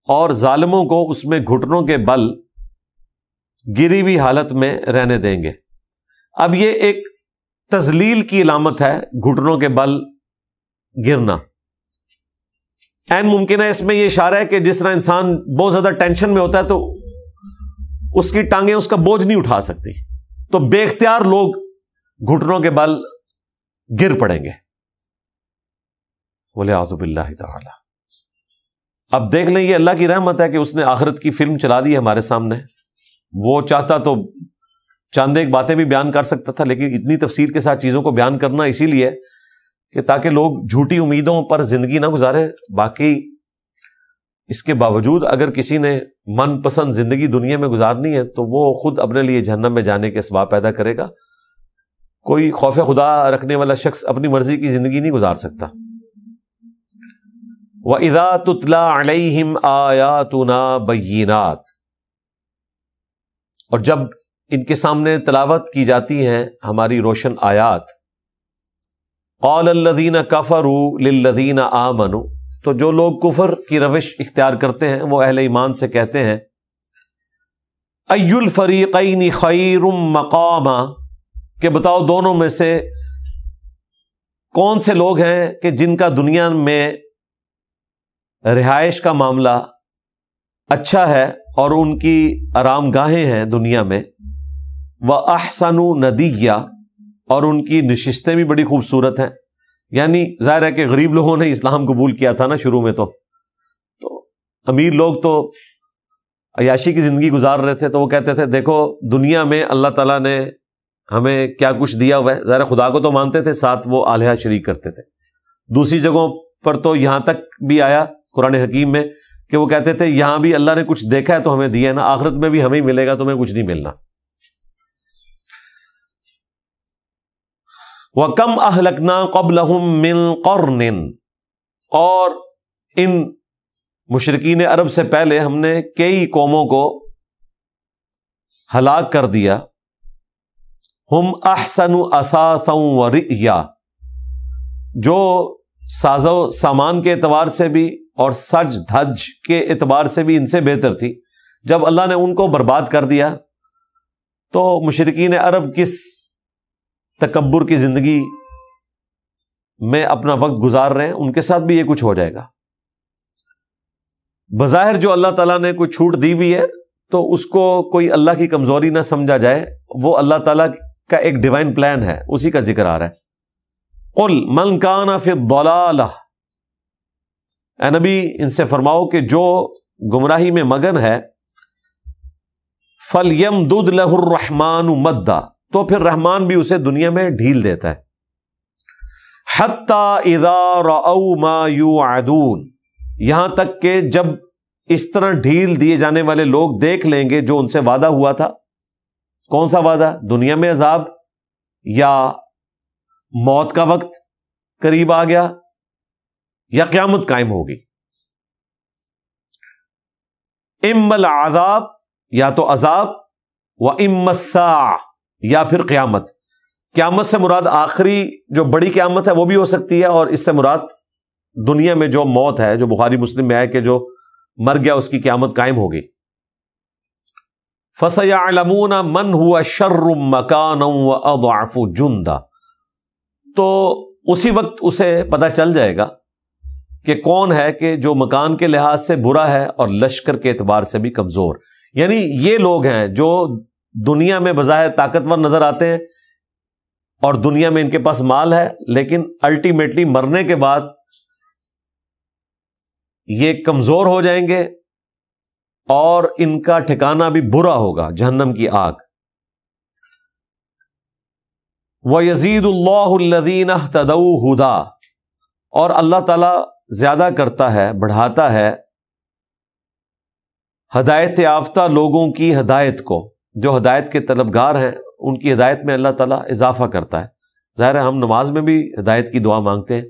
اور ظالموں کو اس میں گھٹنوں کے بل گری ہوئی حالت میں رہنے دیں گے۔ اب یہ ایک تذلیل کی علامت ہے، گھٹنوں کے بل گرنا۔ این ممکن ہے اس میں یہ اشارہ ہے کہ جس طرح انسان بہت زیادہ ٹینشن میں ہوتا ہے تو اس کی ٹانگیں اس کا بوجھ نہیں اٹھا سکتی، تو بے اختیار لوگ گھٹنوں کے بل گر پڑیں گے والعیاذ باللہ تعالی۔ اب دیکھ لیں یہ اللہ کی رحمت ہے کہ اس نے آخرت کی فلم چلا دی ہے ہمارے سامنے۔ وہ چاہتا تو چند ایک باتیں بھی بیان کر سکتا تھا، لیکن اتنی تفصیل کے ساتھ چیزوں کو بیان کرنا اسی لیے کہ تاکہ لوگ جھوٹی امیدوں پر زندگی نہ گزارے۔ باقی اس کے باوجود اگر کسی نے من پسند زندگی دنیا میں گزارنی ہے تو وہ خود اپنے لیے جہنم میں جانے کے اسباب پیدا کرے گا۔ کوئی خوف خدا رکھنے والا شخص اپنی مرضی کی زندگی نہیں گزار سکتا۔ وَإِذَا تُتْلَى عَلَيْهِمْ آيَاتُنَا بَيِّنَاتٍ، اور جب ان کے سامنے تلاوت کی جاتی ہیں ہماری روشن آیات، قَالَ الَّذِينَ كَفَرُوا لِلَّذِينَ آمَنُوا، تو جو لوگ کفر کی روش اختیار کرتے ہیں وہ اہل ایمان سے کہتے ہیں أَيُّ الْفَرِيقَيْنِ خَيْرٌ مَقَامًا، کہ بتاؤ دونوں میں سے کون سے لوگ ہیں کہ جن کا دنیا میں رہائش کا معاملہ اچھا ہے اور ان کی آرام گاہیں ہیں دنیا میں، وَأَحْسَنُ نَدِيًّا، اور ان کی نشستیں بھی بڑی خوبصورت ہیں۔ یعنی ظاہر ہے کہ غریب لوگوں نے اسلام قبول کیا تھا نا شروع میں، تو امیر لوگ تو عیاشی کی زندگی گزار رہے تھے، تو وہ کہتے تھے دیکھو دنیا میں اللہ تعالیٰ نے ہمیں کیا کچھ دیا ہوا ہے۔ ظاہر خدا کو تو مانتے تھے، ساتھ وہ آلہہ شریک کرتے تھے۔ دوسری جگہوں پر تو یہاں تک بھی آیا قرآن حکیم میں کہ وہ کہتے تھے یہاں بھی اللہ نے کچھ دیکھا ہے تو ہمیں دیا ہے نا، آخرت میں بھی ہمیں ملے گا، تمہیں کچھ نہیں ملنا۔ وَكَمْ أَهْلَكْنَا قَبْلَهُمْ مِنْ قَرْنٍ، اور ان مشرکین عرب سے پہلے ہم نے کئی قوموں کو ہلاک کر دیا۔ ہم احسن اثاثا ورئیا، جو ساز و سامان کے اعتبار سے بھی اور سج دھج کے اعتبار سے بھی ان سے بہتر تھی. جب اللہ نے ان کو برباد کر دیا تو مشرکین عرب کس تکبر کی زندگی میں اپنا وقت گزار رہے ہیں، ان کے ساتھ بھی یہ کچھ ہو جائے گا. بظاہر جو اللہ تعالیٰ نے کوئی چھوٹ دی ہوئی ہے تو اس کو کوئی اللہ کی کمزوری نہ سمجھا جائے، وہ اللہ تعالیٰ کا ایک ڈیوائن پلان ہے، اسی کا ذکر آ رہا ہے. قل من کان فی الضلالہ، اے نبی ان سے فرماؤ کہ جو گمراہی میں مگن ہے، فَلْيَمْدُدْ لَهُ الرَّحْمَانُ مَدًّا، تو پھر رحمان بھی اسے دنیا میں ڈھیل دیتا ہے. حَتَّى إِذَا رَأَوْا مَا يُوعَدُونَ، یہاں تک کہ جب اس طرح ڈھیل دیے جانے والے لوگ دیکھ لیں گے جو ان سے وعدہ ہوا تھا. کون سا وعدہ؟ دنیا میں عذاب یا موت کا وقت قریب آ گیا یا قیامت قائم ہوگی. اما العذاب، یا تو عذاب، و اما الساعہ، یا پھر قیامت. قیامت سے مراد آخری جو بڑی قیامت ہے وہ بھی ہو سکتی ہے، اور اس سے مراد دنیا میں جو موت ہے، جو بخاری مسلم میں ہے کہ جو مر گیا اس کی قیامت قائم ہوگی. فَسَيَعْلَمُونَ مَنْ هُوَ شَرٌّ مَكَانًا وَأَضْعَفُ جُنْدًا، تو اسی وقت اسے پتہ چل جائے گا کہ کون ہے کہ جو مکان کے لحاظ سے برا ہے اور لشکر کے اعتبار سے بھی کمزور. یعنی یہ لوگ ہیں جو دنیا میں بظاہر طاقتور نظر آتے ہیں اور دنیا میں ان کے پاس مال ہے، لیکن الٹیمیٹلی مرنے کے بعد یہ کمزور ہو جائیں گے اور ان کا ٹھکانہ بھی برا ہوگا، جہنم کی آگ. وَيَزِيدُ اللَّهُ الَّذِينَ اهْتَدَوْا هُدًى، اور اللہ تعالیٰ زیادہ کرتا ہے، بڑھاتا ہے ہدایت یافتہ لوگوں کی ہدایت کو. جو ہدایت کے طلبگار ہیں ان کی ہدایت میں اللہ تعالیٰ اضافہ کرتا ہے. ظاہر ہے ہم نماز میں بھی ہدایت کی دعا مانگتے ہیں،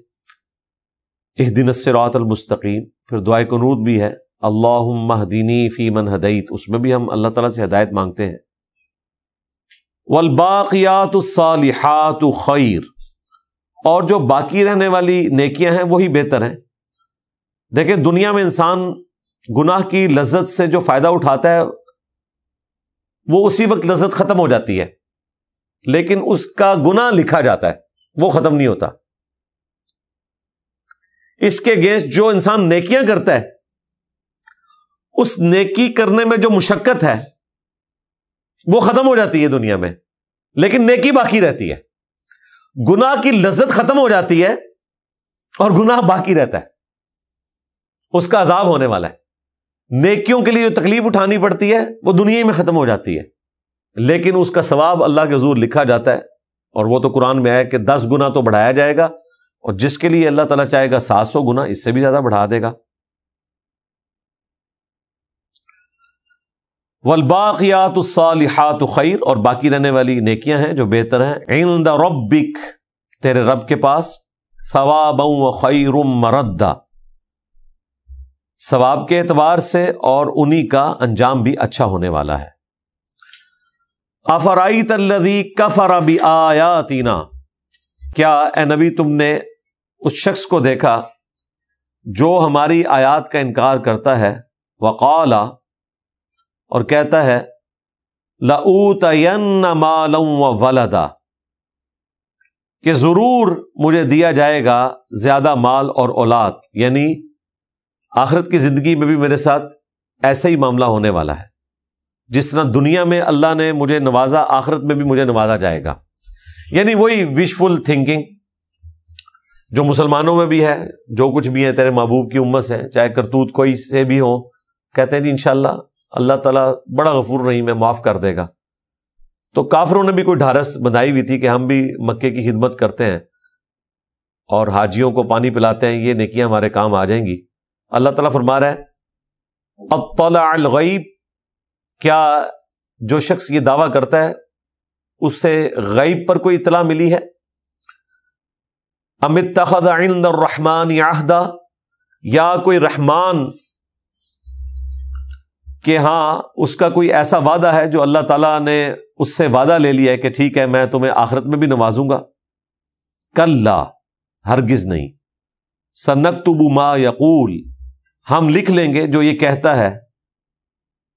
اہدنا الصراط المستقیم. پھر دعائے قنوت بھی ہے، اللہم اہدنی فی من ہدیت، اس میں بھی ہم اللہ تعالیٰ سے ہدایت مانگتے ہیں. والباقیات الصالحات خیر، اور جو باقی رہنے والی نیکیاں ہیں وہی بہتر ہیں. دیکھیں دنیا میں انسان گناہ کی لذت سے جو فائدہ اٹھاتا ہے وہ اسی وقت لذت ختم ہو جاتی ہے، لیکن اس کا گناہ لکھا جاتا ہے، وہ ختم نہیں ہوتا. اس کے اگینسٹ جو انسان نیکیاں کرتا ہے، اس نیکی کرنے میں جو مشقت ہے وہ ختم ہو جاتی ہے دنیا میں، لیکن نیکی باقی رہتی ہے. گناہ کی لذت ختم ہو جاتی ہے اور گناہ باقی رہتا ہے، اس کا عذاب ہونے والا ہے. نیکیوں کے لیے جو تکلیف اٹھانی پڑتی ہے وہ دنیا میں ختم ہو جاتی ہے، لیکن اس کا ثواب اللہ کے حضور لکھا جاتا ہے. اور وہ تو قرآن میں ہے کہ 10 گنا تو بڑھایا جائے گا، اور جس کے لیے اللہ تعالیٰ چاہے گا 700 گنا اس سے بھی زیادہ بڑھا دے گا. والباقیات الصالحات خیر، اور باقی رہنے والی نیکیاں ہیں جو بہتر ہیں، عند ربک، تیرے رب کے پاس، ثوابا وخیر مردا، ثواب کے اعتبار سے اور انہی کا انجام بھی اچھا ہونے والا ہے. افرأیت الذی کفر بآیاتنا، کیا اے نبی تم نے اس شخص کو دیکھا جو ہماری آیات کا انکار کرتا ہے، وقال، اور کہتا ہے، لأوتین مالا وولدا، کہ ضرور مجھے دیا جائے گا زیادہ مال اور اولاد. یعنی آخرت کی زندگی میں بھی میرے ساتھ ایسا ہی معاملہ ہونے والا ہے، جس طرح دنیا میں اللہ نے مجھے نوازا، آخرت میں بھی مجھے نوازا جائے گا. یعنی وہی وشفل تھنکنگ جو مسلمانوں میں بھی ہے، جو کچھ بھی ہے تیرے محبوب کی امت سے، چاہے کرتوت کوئی سے بھی ہو، کہتے ہیں جی انشاءاللہ اللہ تعالیٰ بڑا غفور رحیم ہے، معاف کر دے گا. تو کافروں نے بھی کوئی ڈھارس بندھائی ہوئی تھی کہ ہم بھی مکے کی خدمت کرتے ہیں اور حاجیوں کو پانی پلاتے ہیں، یہ نیکیاں ہمارے کام آ جائیں گی. اللہ تعالیٰ فرما رہا ہے، اطلع الغیب، کیا جو شخص یہ دعویٰ کرتا ہے اس سے غیب پر کوئی اطلاع ملی ہے؟ ام اتخذ عند الرحمن عہدا، یا کوئی رحمان کہ ہاں اس کا کوئی ایسا وعدہ ہے جو اللہ تعالیٰ نے اس سے وعدہ لے لیا ہے کہ ٹھیک ہے میں تمہیں آخرت میں بھی نوازوں گا. کلا، ہرگز نہیں. سنکتب ما یقول، ہم لکھ لیں گے جو یہ کہتا ہے،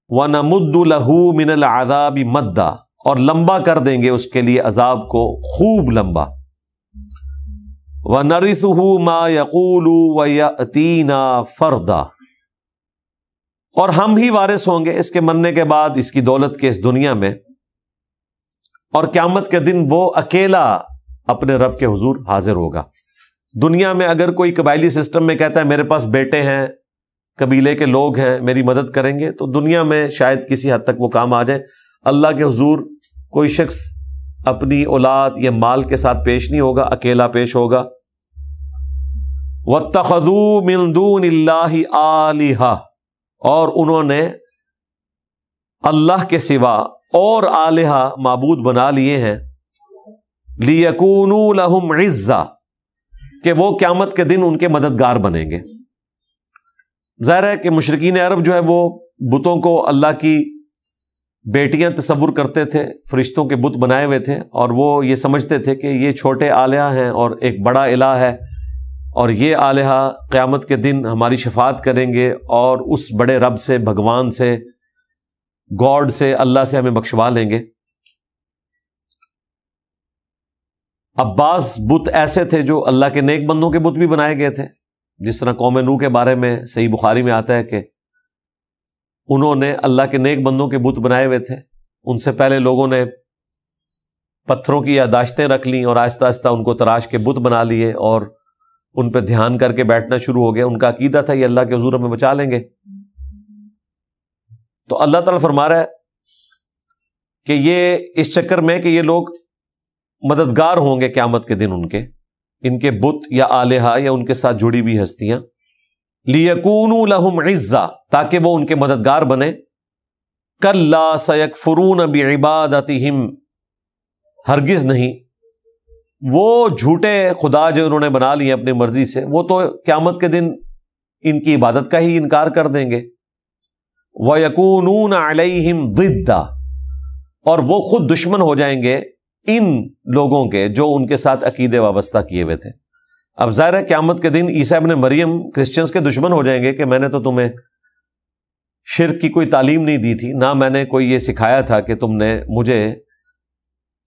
وَنَمُدُّ لَهُ مِنَ الْعَذَابِ مَدًّا، اور لمبا کر دیں گے اس کے لیے عذاب کو خوب لمبا، وَنَرِثُهُ مَا يَقُولُ وَيَأْتِينَا فَرْدًا، اور ہم ہی وارث ہوں گے اس کے مرنے کے بعد اس کی دولت کے اس دنیا میں، اور قیامت کے دن وہ اکیلا اپنے رب کے حضور حاضر ہوگا۔ دنیا میں اگر کوئی قبائلی سسٹم میں کہتا ہے میرے پاس بیٹے ہیں، قبیلے کے لوگ ہیں، میری مدد کریں گے، تو دنیا میں شاید کسی حد تک وہ کام آ جائے۔ اللہ کے حضور کوئی شخص اپنی اولاد یا مال کے ساتھ پیش نہیں ہوگا، اکیلا پیش ہوگا۔ وَاتَّخَذُوا مِن دُونِ اللَّهِ آلِهَةً، اور انہوں نے اللہ کے سوا اور آلہہ معبود بنا لیے ہیں، لِيَكُونُوا لَهُمْ عِزًّا، کہ وہ قیامت کے دن ان کے مددگار بنیں گے۔ ظاہر ہے کہ مشرکین عرب جو ہے وہ بتوں کو اللہ کی بیٹیاں تصور کرتے تھے، فرشتوں کے بت بنائے ہوئے تھے، اور وہ یہ سمجھتے تھے کہ یہ چھوٹے آلہہ ہیں اور ایک بڑا الہ ہے، اور یہ آلہہ قیامت کے دن ہماری شفاعت کریں گے اور اس بڑے رب سے، بھگوان سے، گاڈ سے، اللہ سے ہمیں بخشوا لیں گے۔ اب بعض بت ایسے تھے جو اللہ کے نیک بندوں کے بت بھی بنائے گئے تھے، جس طرح قوم نوح کے بارے میں صحیح بخاری میں آتا ہے کہ انہوں نے اللہ کے نیک بندوں کے بت بنائے ہوئے تھے۔ ان سے پہلے لوگوں نے پتھروں کی یاداشتیں رکھ لیں اور آہستہ آہستہ ان کو تراش کے بت بنا لیے اور ان پہ دھیان کر کے بیٹھنا شروع ہو گئے۔ ان کا عقیدہ تھا یہ اللہ کے حضور ہمیں بچا لیں گے۔ تو اللہ تعالیٰ فرما رہا ہے کہ یہ اس چکر میں کہ یہ لوگ مددگار ہوں گے قیامت کے دن ان کے بت یا آلہہ یا ان کے ساتھ جڑی ہوئی ہستیاں، لِيَكُونُوا لَهُمْ عِزًّا، تاکہ وہ ان کے مددگار بنے۔ كَلَّا سَيَكْفُرُونَ بِعِبَادَتِهِمْ، ہرگز نہیں، وہ جھوٹے خدا جو انہوں نے بنا لیے اپنی مرضی سے، وہ تو قیامت کے دن ان کی عبادت کا ہی انکار کر دیں گے۔ وَيَكُونُونَ عَلَيْهِمْ ضِدًّا، اور وہ خود دشمن ہو جائیں گے ان لوگوں کے جو ان کے ساتھ عقیدے وابستہ کیے ہوئے تھے۔ اب ظاہر ہے قیامت کے دن عیسیٰ ابن مریم کرسچنز کے دشمن ہو جائیں گے کہ میں نے تو تمہیں شرک کی کوئی تعلیم نہیں دی تھی، نہ میں نے کوئی یہ سکھایا تھا کہ تم نے مجھے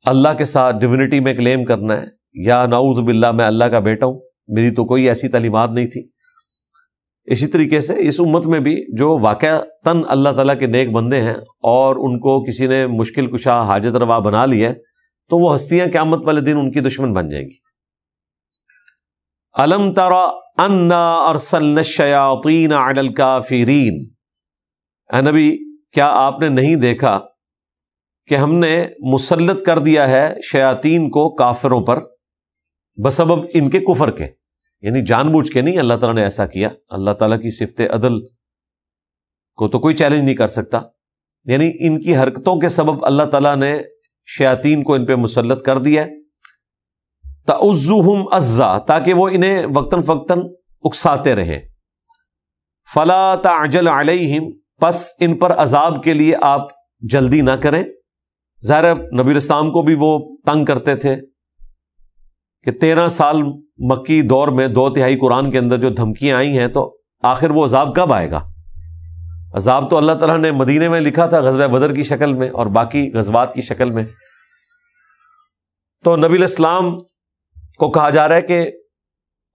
اللہ کے ساتھ ڈیوینٹی میں کلیم کرنا ہے، یا نعوذ باللہ میں اللہ کا بیٹا ہوں، میری تو کوئی ایسی تعلیمات نہیں تھی۔ اسی طریقے سے اس امت میں بھی جو واقعتاً اللہ تعالیٰ کے نیک بندے ہیں اور ان کو کسی نے مشکل کشا حاجت روا بنا لی ہے، تو وہ ہستیاں قیامت والے دن ان کی دشمن بن جائیں گی۔ الم تر انا ارسلنا الشیاطین علی الکافرین، اے نبی کیا آپ نے نہیں دیکھا کہ ہم نے مسلط کر دیا ہے شیاطین کو کافروں پر، بسبب ان کے کفر کے، یعنی جان بوجھ کے نہیں اللہ تعالیٰ نے ایسا کیا۔ اللہ تعالیٰ کی صفت عدل کو تو کوئی چیلنج نہیں کر سکتا، یعنی ان کی حرکتوں کے سبب اللہ تعالیٰ نے شیاطین کو ان پہ مسلط کر دیا ہے۔ تَعُزُّهُمْ عَزًّا، تاکہ وہ انہیں وقتاً فوقتاً اکساتے رہیں۔ فَلَا تَعْجَلْ عَلَيْهِمْ، پس ان پر عذاب کے لیے آپ جلدی نہ کریں۔ ظاہر نبی اسلام کو بھی وہ تنگ کرتے تھے کہ 13 سال مکی دور میں 2/3 قرآن کے اندر جو دھمکیاں آئی ہیں، تو آخر وہ عذاب کب آئے گا؟ عذاب تو اللہ تعالیٰ نے مدینے میں لکھا تھا غزوہ بدر کی شکل میں اور باقی غزوات کی شکل میں۔ تو نبی الاسلام کو کہا جا رہا ہے کہ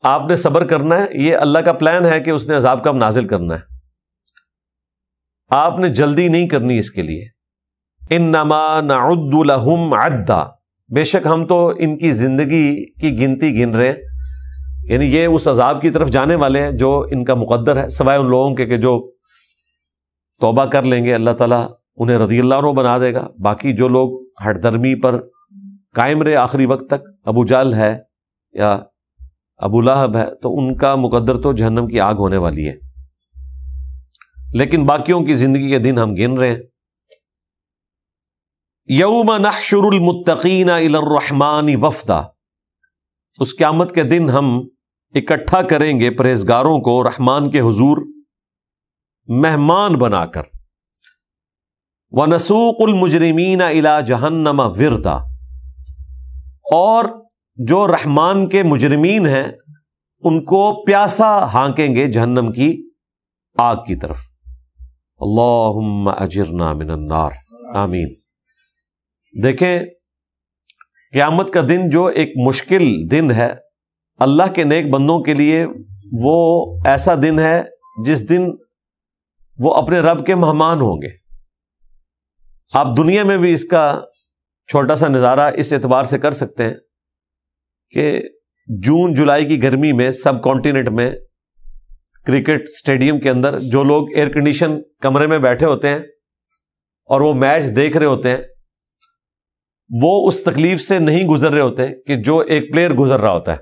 آپ نے صبر کرنا ہے، یہ اللہ کا پلان ہے کہ اس نے عذاب کب نازل کرنا ہے، آپ نے جلدی نہیں کرنی اس کے لیے۔ انما نعد لهم عدا، بے شک ہم تو ان کی زندگی کی گنتی گن رہے ہیں، یعنی یہ اس عذاب کی طرف جانے والے ہیں جو ان کا مقدر ہے، سوائے ان لوگوں کے کہ جو توبہ کر لیں گے اللہ تعالیٰ انہیں رضی اللہ عنہ بنا دے گا۔ باقی جو لوگ ہٹ درمی پر قائم رہے آخری وقت تک، ابو جہل ہے یا ابو لہب ہے، تو ان کا مقدر تو جہنم کی آگ ہونے والی ہے، لیکن باقیوں کی زندگی کے دن ہم گن رہے ہیں۔ یوم نحشر المتقین الی الرحمن وفدا، اس قیامت کے دن ہم اکٹھا کریں گے پرہیزگاروں کو رحمان کے حضور مہمان بنا کر۔ وَنَسُوقُ الْمُجْرِمِينَ إِلَى جَهَنَّمَ وِرْدًا، اور جو رحمان کے مجرمین ہیں ان کو پیاسا ہانکیں گے جہنم کی آگ کی طرف. اللہم اجرنا من النار، آمین. دیکھیں قیامت کا دن جو ایک مشکل دن ہے اللہ کے نیک بندوں کے لیے، وہ ایسا دن ہے جس دن وہ اپنے رب کے مہمان ہوں گے. آپ دنیا میں بھی اس کا چھوٹا سا نظارہ اس اعتبار سے کر سکتے ہیں کہ جون جولائی کی گرمی میں سب کانٹیننٹ میں کرکٹ سٹیڈیم کے اندر جو لوگ ایئر کنڈیشن کمرے میں بیٹھے ہوتے ہیں اور وہ میچ دیکھ رہے ہوتے ہیں، وہ اس تکلیف سے نہیں گزر رہے ہوتے کہ جو ایک پلیئر گزر رہا ہوتا ہے.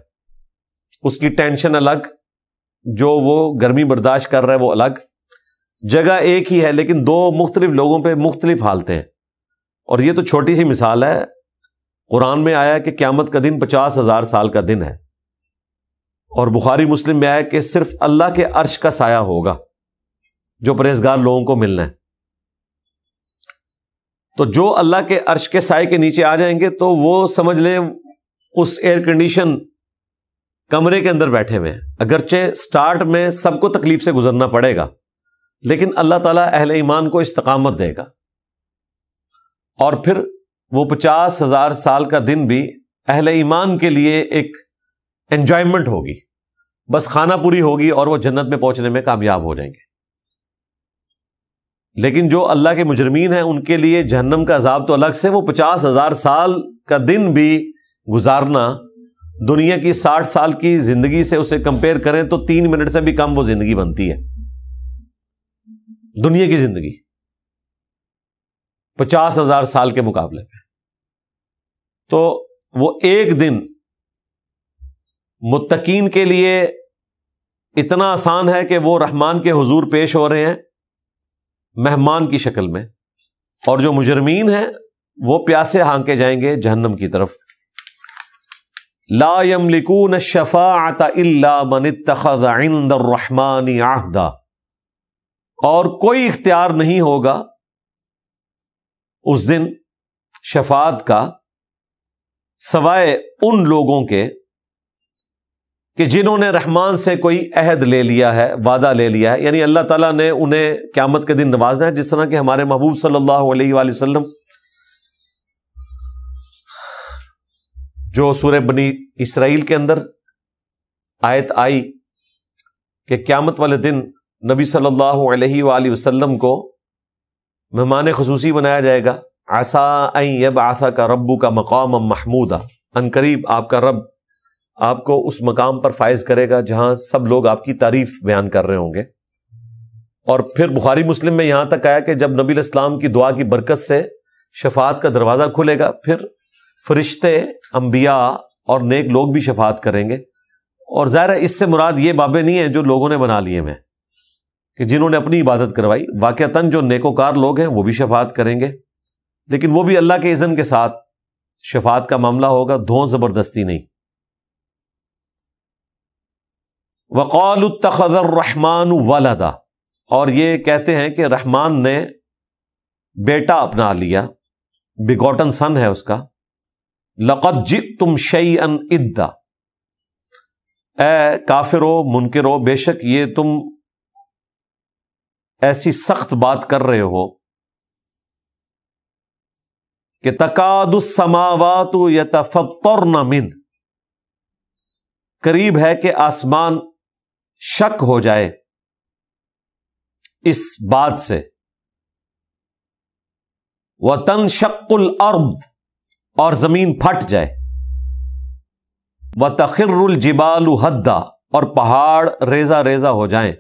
اس کی ٹینشن الگ، جو وہ گرمی برداشت کر رہا ہے وہ الگ. جگہ ایک ہی ہے لیکن دو مختلف لوگوں پہ مختلف حالتیں ہیں. اور یہ تو چھوٹی سی مثال ہے. قرآن میں آیا کہ قیامت کا دن 50,000 سال کا دن ہے، اور بخاری مسلم میں آیا کہ صرف اللہ کے عرش کا سایہ ہوگا جو پرہیزگار لوگوں کو ملنا ہے. تو جو اللہ کے عرش کے سائے کے نیچے آ جائیں گے تو وہ سمجھ لیں اس ایئر کنڈیشن کمرے کے اندر بیٹھے ہوئے ہیں. اگرچہ سٹارٹ میں سب کو تکلیف سے گزرنا پڑے گا، لیکن اللہ تعالیٰ اہل ایمان کو استقامت دے گا. اور پھر وہ 50,000 سال کا دن بھی اہل ایمان کے لیے ایک انجوائمنٹ ہوگی، بس خانہ پوری ہوگی اور وہ جنت میں پہنچنے میں کامیاب ہو جائیں گے. لیکن جو اللہ کے مجرمین ہیں ان کے لیے جہنم کا عذاب تو الگ سے. وہ 50,000 سال کا دن بھی گزارنا دنیا کی 60 سال کی زندگی سے اسے کمپیئر کریں تو 3 منٹ سے بھی کم وہ زندگی بنتی ہے. دنیا کی زندگی 50,000 سال کے مقابلے میں. تو وہ ایک دن متقین کے لیے اتنا آسان ہے کہ وہ رحمان کے حضور پیش ہو رہے ہیں مہمان کی شکل میں، اور جو مجرمین ہیں وہ پیاسے ہانکے جائیں گے جہنم کی طرف. لا یملکون الشفاعۃ الا من اتخذ عند الرحمن عہدا. اور کوئی اختیار نہیں ہوگا اس دن شفاعت کا سوائے ان لوگوں کے کہ جنہوں نے رحمان سے کوئی عہد لے لیا ہے، وعدہ لے لیا ہے. یعنی اللہ تعالیٰ نے انہیں قیامت کے دن نوازنا ہے، جس طرح کہ ہمارے محبوب صلی اللہ علیہ وآلہ وسلم جو سورہ بنی اسرائیل کے اندر آیت آئی کہ قیامت والے دن نبی صلی اللہ علیہ وآلہ وسلم کو مہمان خصوصی بنایا جائے گا. عسیٰ ان یبعثک ربک مقاما محمودا. ان قریب آپ کا رب آپ کو اس مقام پر فائز کرے گا جہاں سب لوگ آپ کی تعریف بیان کر رہے ہوں گے. اور پھر بخاری مسلم میں یہاں تک آیا کہ جب نبی علیہ السلام کی دعا کی برکت سے شفاعت کا دروازہ کھلے گا، پھر فرشتے، انبیاء اور نیک لوگ بھی شفاعت کریں گے. اور ظاہر ہے اس سے مراد یہ بابیں نہیں ہیں جو لوگوں نے بنا لیے ہیں کہ جنہوں نے اپنی عبادت کروائی. واقعتاً جو نیکوکار لوگ ہیں وہ بھی شفاعت کریں گے، لیکن وہ بھی اللہ کے اذن کے ساتھ شفاعت کا معاملہ ہوگا، دھون زبردستی نہیں. وقالوا اتخذ الرحمن ولدا. اور یہ کہتے ہیں کہ رحمان نے بیٹا اپنا لیا، بگوٹن سن ہے اس کا. لقد جئتم شیئا ادا. اے کافرو منکرو، بے شک یہ تم ایسی سخت بات کر رہے ہو کہ تکاد السماوات یتفطرن من، قریب ہے کہ آسمان شک ہو جائے اس بات سے. وتنشق الارض، اور زمین پھٹ جائے. وتخر الجبال ہدا، اور پہاڑ ریزہ ریزہ ہو جائیں.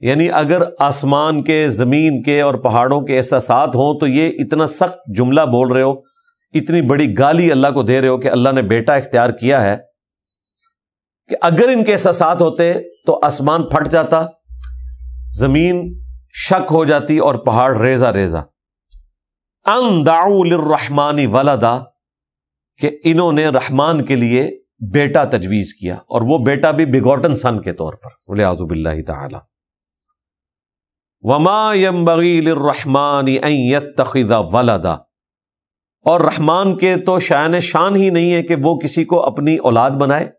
یعنی اگر آسمان کے، زمین کے اور پہاڑوں کے احساسات ہوں تو یہ اتنا سخت جملہ بول رہے ہو، اتنی بڑی گالی اللہ کو دے رہے ہو کہ اللہ نے بیٹا اختیار کیا ہے، کہ اگر ان کے احساسات ہوتے تو آسمان پھٹ جاتا، زمین شک ہو جاتی اور پہاڑ ریزہ ریزہ. ان دعوا للرحمن ولدا، کہ انہوں نے رحمان کے لیے بیٹا تجویز کیا، اور وہ بیٹا بھی بگوٹن سن کے طور پر، والعیاذ باللہ تعالی. وما ينبغي للرحمن ان يتخذ ولدا، اور رحمان کے تو شان شان ہی نہیں ہے کہ وہ کسی کو اپنی اولاد بنائے.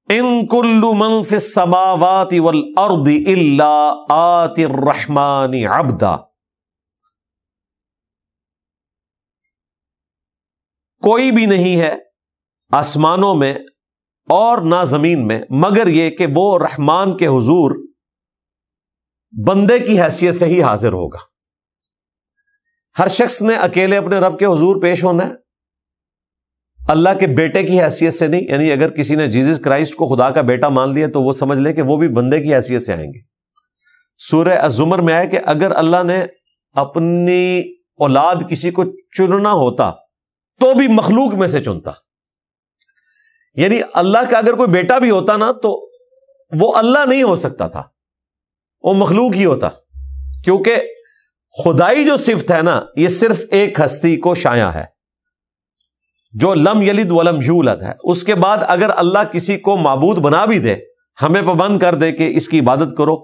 ان کل من فی السماوات والارض الا آتی الرحمن عبدا، کوئی بھی نہیں ہے آسمانوں میں اور نہ زمین میں مگر یہ کہ وہ رحمان کے حضور بندے کی حیثیت سے ہی حاضر ہوگا۔ ہر شخص نے اکیلے اپنے رب کے حضور پیش ہونا ہے، اللہ کے بیٹے کی حیثیت سے نہیں۔ یعنی اگر کسی نے جیزس کرائسٹ کو خدا کا بیٹا مان لیا تو وہ سمجھ لے کہ وہ بھی بندے کی حیثیت سے آئیں گے۔ سورہ الزمر میں آئے کہ اگر اللہ نے اپنی اولاد کسی کو چننا ہوتا تو بھی مخلوق میں سے چنتا، یعنی اللہ کا اگر کوئی بیٹا بھی ہوتا نا تو وہ اللہ نہیں ہو سکتا تھا، وہ مخلوق ہی ہوتا، کیونکہ خدائی جو صفت ہے نا یہ صرف ایک ہستی کو شایع ہے جو لم یلد ولم یولد ہے۔ اس کے بعد اگر اللہ کسی کو معبود بنا بھی دے، ہمیں پابند کر دے کہ اس کی عبادت کرو،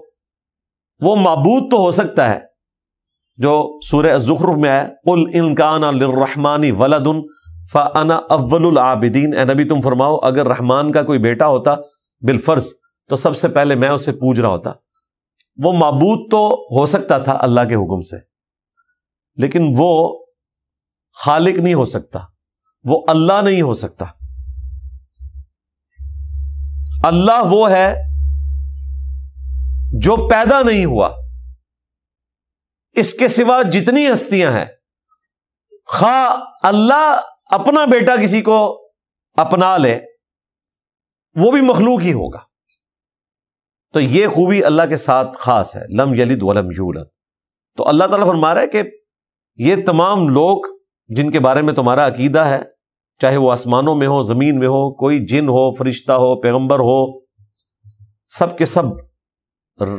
وہ معبود تو ہو سکتا ہے جو سورہ الزخرف میں ہے، قل ان کان للرحمن ولد فانا اول العابدین، اے نبی تم فرماؤ اگر رحمان کا کوئی بیٹا ہوتا بالفرض تو سب سے پہلے میں اسے پوج رہا ہوتا۔ وہ معبود تو ہو سکتا تھا اللہ کے حکم سے، لیکن وہ خالق نہیں ہو سکتا، وہ اللہ نہیں ہو سکتا۔ اللہ وہ ہے جو پیدا نہیں ہوا، اس کے سوا جتنی ہستیاں ہیں، خواہ اللہ اپنا بیٹا کسی کو اپنا لے وہ بھی مخلوق ہی ہوگا۔ تو یہ خوبی اللہ کے ساتھ خاص ہے، لم یلد ولم یولد۔ تو اللہ تعالیٰ فرما رہا ہے کہ یہ تمام لوگ جن کے بارے میں تمہارا عقیدہ ہے، چاہے وہ آسمانوں میں ہو، زمین میں ہو، کوئی جن ہو، فرشتہ ہو، پیغمبر ہو، سب کے سب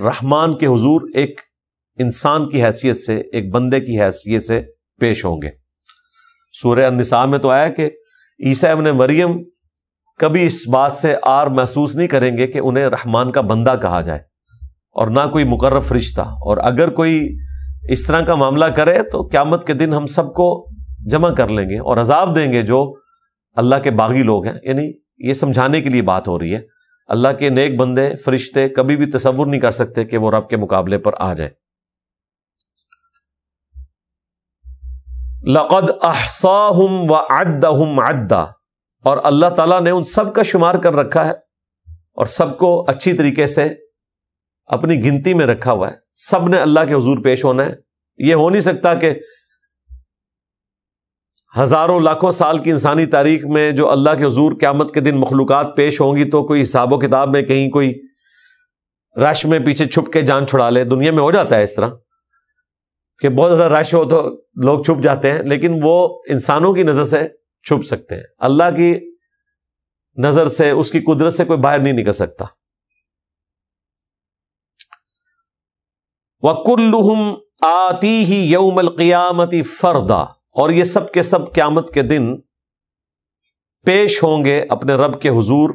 رحمان کے حضور ایک انسان کی حیثیت سے، ایک بندے کی حیثیت سے پیش ہوں گے۔ سورہ النساء میں تو آیا کہ عیسیٰ ابن مریم کبھی اس بات سے آر محسوس نہیں کریں گے کہ انہیں رحمان کا بندہ کہا جائے، اور نہ کوئی مقرب فرشتہ، اور اگر کوئی اس طرح کا معاملہ کرے تو قیامت کے دن ہم سب کو جمع کر لیں گے اور عذاب دیں گے جو اللہ کے باغی لوگ ہیں۔ یعنی یہ سمجھانے کے لیے بات ہو رہی ہے، اللہ کے نیک بندے فرشتے کبھی بھی تصور نہیں کر سکتے کہ وہ رب کے مقابلے پر آ جائے۔ لقد احصاہم وعدہم عدا، اور اللہ تعالیٰ نے ان سب کا شمار کر رکھا ہے اور سب کو اچھی طریقے سے اپنی گنتی میں رکھا ہوا ہے۔ سب نے اللہ کے حضور پیش ہونا ہے۔ یہ ہو نہیں سکتا کہ ہزاروں لاکھوں سال کی انسانی تاریخ میں جو اللہ کے حضور قیامت کے دن مخلوقات پیش ہوں گی تو کوئی حساب و کتاب میں کہیں کوئی رش میں پیچھے چھپ کے جان چھڑا لے۔ دنیا میں ہو جاتا ہے اس طرح کہ بہت زیادہ رش ہو تو لوگ چھپ جاتے ہیں، لیکن وہ انسانوں کی نظر سے چھپ سکتے ہیں، اللہ کی نظر سے، اس کی قدرت سے کوئی باہر نہیں نکل سکتا۔ وَكُلُّهُمْ آتِيهِ يَوْمَ الْقِيَامَةِ فَرْدًا، اور یہ سب کے سب قیامت کے دن پیش ہوں گے اپنے رب کے حضور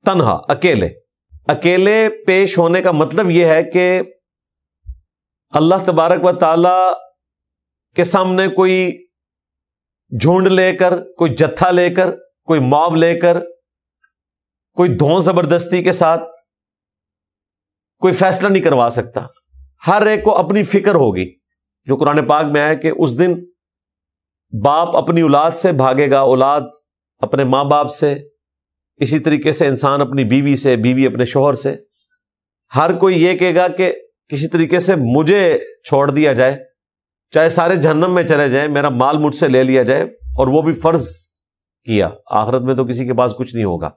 تنہا، اکیلے۔ اکیلے پیش ہونے کا مطلب یہ ہے کہ اللہ تبارک و تعالی کے سامنے کوئی جھنڈ لے کر، کوئی جتھا لے کر، کوئی موب لے کر، کوئی دھون زبردستی کے ساتھ کوئی فیصلہ نہیں کروا سکتا۔ ہر ایک کو اپنی فکر ہوگی، جو قرآن پاک میں ہے کہ اس دن باپ اپنی اولاد سے بھاگے گا، اولاد اپنے ماں باپ سے، اسی طریقے سے انسان اپنی بیوی سے، بیوی اپنے شوہر سے۔ ہر کوئی یہ کہے گا کہ کسی طریقے سے مجھے چھوڑ دیا جائے، چاہے سارے جہنم میں چلے جائیں، میرا مال مجھ سے لے لیا جائے، اور وہ بھی فرض کیا۔ آخرت میں تو کسی کے پاس کچھ نہیں ہوگا۔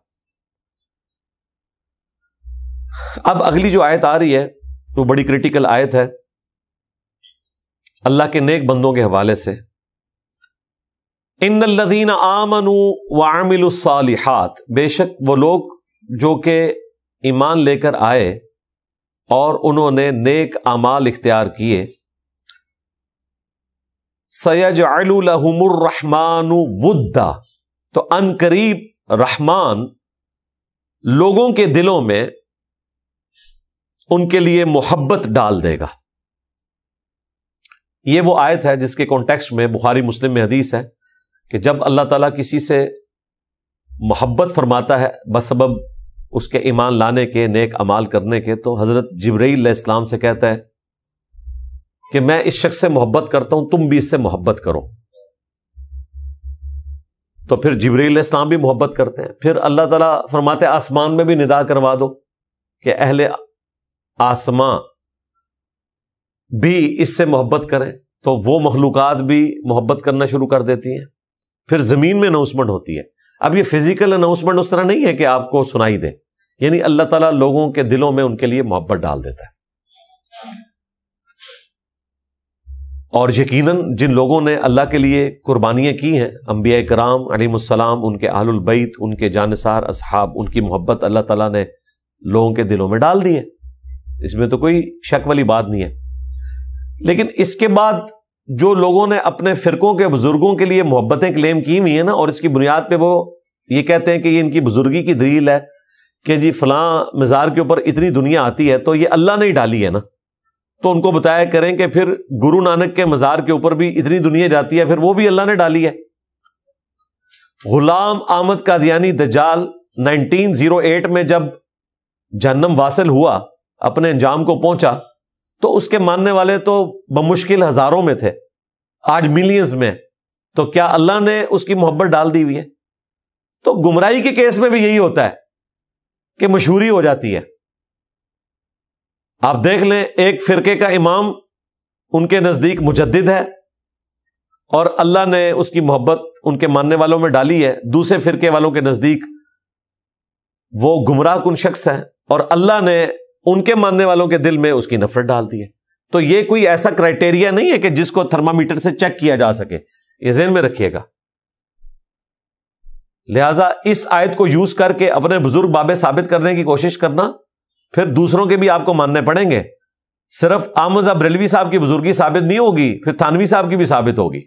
اب اگلی جو آیت آ رہی ہے وہ بڑی کریٹیکل آیت ہے اللہ کے نیک بندوں کے حوالے سے۔ ان الذین آمنوا وعملوا الصالحات، بے شک وہ لوگ جو کہ ایمان لے کر آئے اور انہوں نے نیک اعمال اختیار کیے، سیجعل لہم الرحمن ودا، تو ان قریب رحمان لوگوں کے دلوں میں ان کے لیے محبت ڈال دے گا۔ یہ وہ آیت ہے جس کے کانٹیکسٹ میں بخاری مسلم میں حدیث ہے کہ جب اللہ تعالیٰ کسی سے محبت فرماتا ہے بسبب اس کے ایمان لانے کے، نیک اعمال کرنے کے، تو حضرت جبرائیل علیہ السلام سے کہتا ہے کہ میں اس شخص سے محبت کرتا ہوں، تم بھی اس سے محبت کرو. تو پھر جبرائیل علیہ السلام بھی محبت کرتے ہیں. پھر اللہ تعالیٰ فرماتے ہیں آسمان میں بھی ندا کروا دو کہ اہل آسمان بھی اس سے محبت کریں، تو وہ مخلوقات بھی محبت کرنا شروع کر دیتی ہیں. پھر زمین میں اناؤنسمنٹ ہوتی ہے. اب یہ فزیکل اناؤنسمنٹ اس طرح نہیں ہے کہ آپ کو سنائی دے، یعنی اللہ تعالیٰ لوگوں کے دلوں میں ان کے لیے محبت ڈال دیتا ہے. اور یقیناً جن لوگوں نے اللہ کے لیے قربانیاں کی ہیں، انبیاء کرام علیہم السلام، ان کے اہل البیت، ان کے جانثار اصحاب، ان کی محبت اللہ تعالیٰ نے لوگوں کے دلوں میں ڈال دی ہے. اس میں تو کوئی شک والی بات نہیں ہے. لیکن اس کے بعد جو لوگوں نے اپنے فرقوں کے بزرگوں کے لیے محبتیں کلیم کی ہوئی ہیں نا، اور اس کی بنیاد پہ وہ یہ کہتے ہیں کہ یہ ان کی بزرگی کی دلیل ہے کہ جی فلاں مزار کے اوپر اتنی دنیا آتی ہے تو یہ اللہ نے ہی ڈالی ہے نا، تو ان کو بتایا کریں کہ پھر گرو نانک کے مزار کے اوپر بھی اتنی دنیا جاتی ہے، پھر وہ بھی اللہ نے ڈالی ہے. غلام احمد قادیانی دجال 1908 میں جب جہنم واصل ہوا، اپنے انجام کو پہنچا، تو اس کے ماننے والے تو بمشکل ہزاروں میں تھے، آج ملینز میں. تو کیا اللہ نے اس کی محبت ڈال دی ہوئی ہے؟ تو گمراہی کے کیس میں بھی یہی ہوتا ہے کہ مشہوری ہو جاتی ہے. آپ دیکھ لیں، ایک فرقے کا امام ان کے نزدیک مجدد ہے اور اللہ نے اس کی محبت ان کے ماننے والوں میں ڈالی ہے. دوسرے فرقے والوں کے نزدیک وہ گمراہ کن شخص ہے اور اللہ نے ان کے ماننے والوں کے دل میں اس کی نفرت ڈال دی ہے. تو یہ کوئی ایسا کرائٹیریا نہیں ہے کہ جس کو تھرمامیٹر سے چیک کیا جا سکے، یہ ذہن میں رکھیے گا. لہذا اس آیت کو یوز کر کے اپنے بزرگ بابے ثابت کرنے کی کوشش کرنا، پھر دوسروں کے بھی آپ کو ماننے پڑیں گے. صرف احمد رضا بریلوی صاحب کی بزرگی ثابت نہیں ہوگی، پھر تھانوی صاحب کی بھی ثابت ہوگی.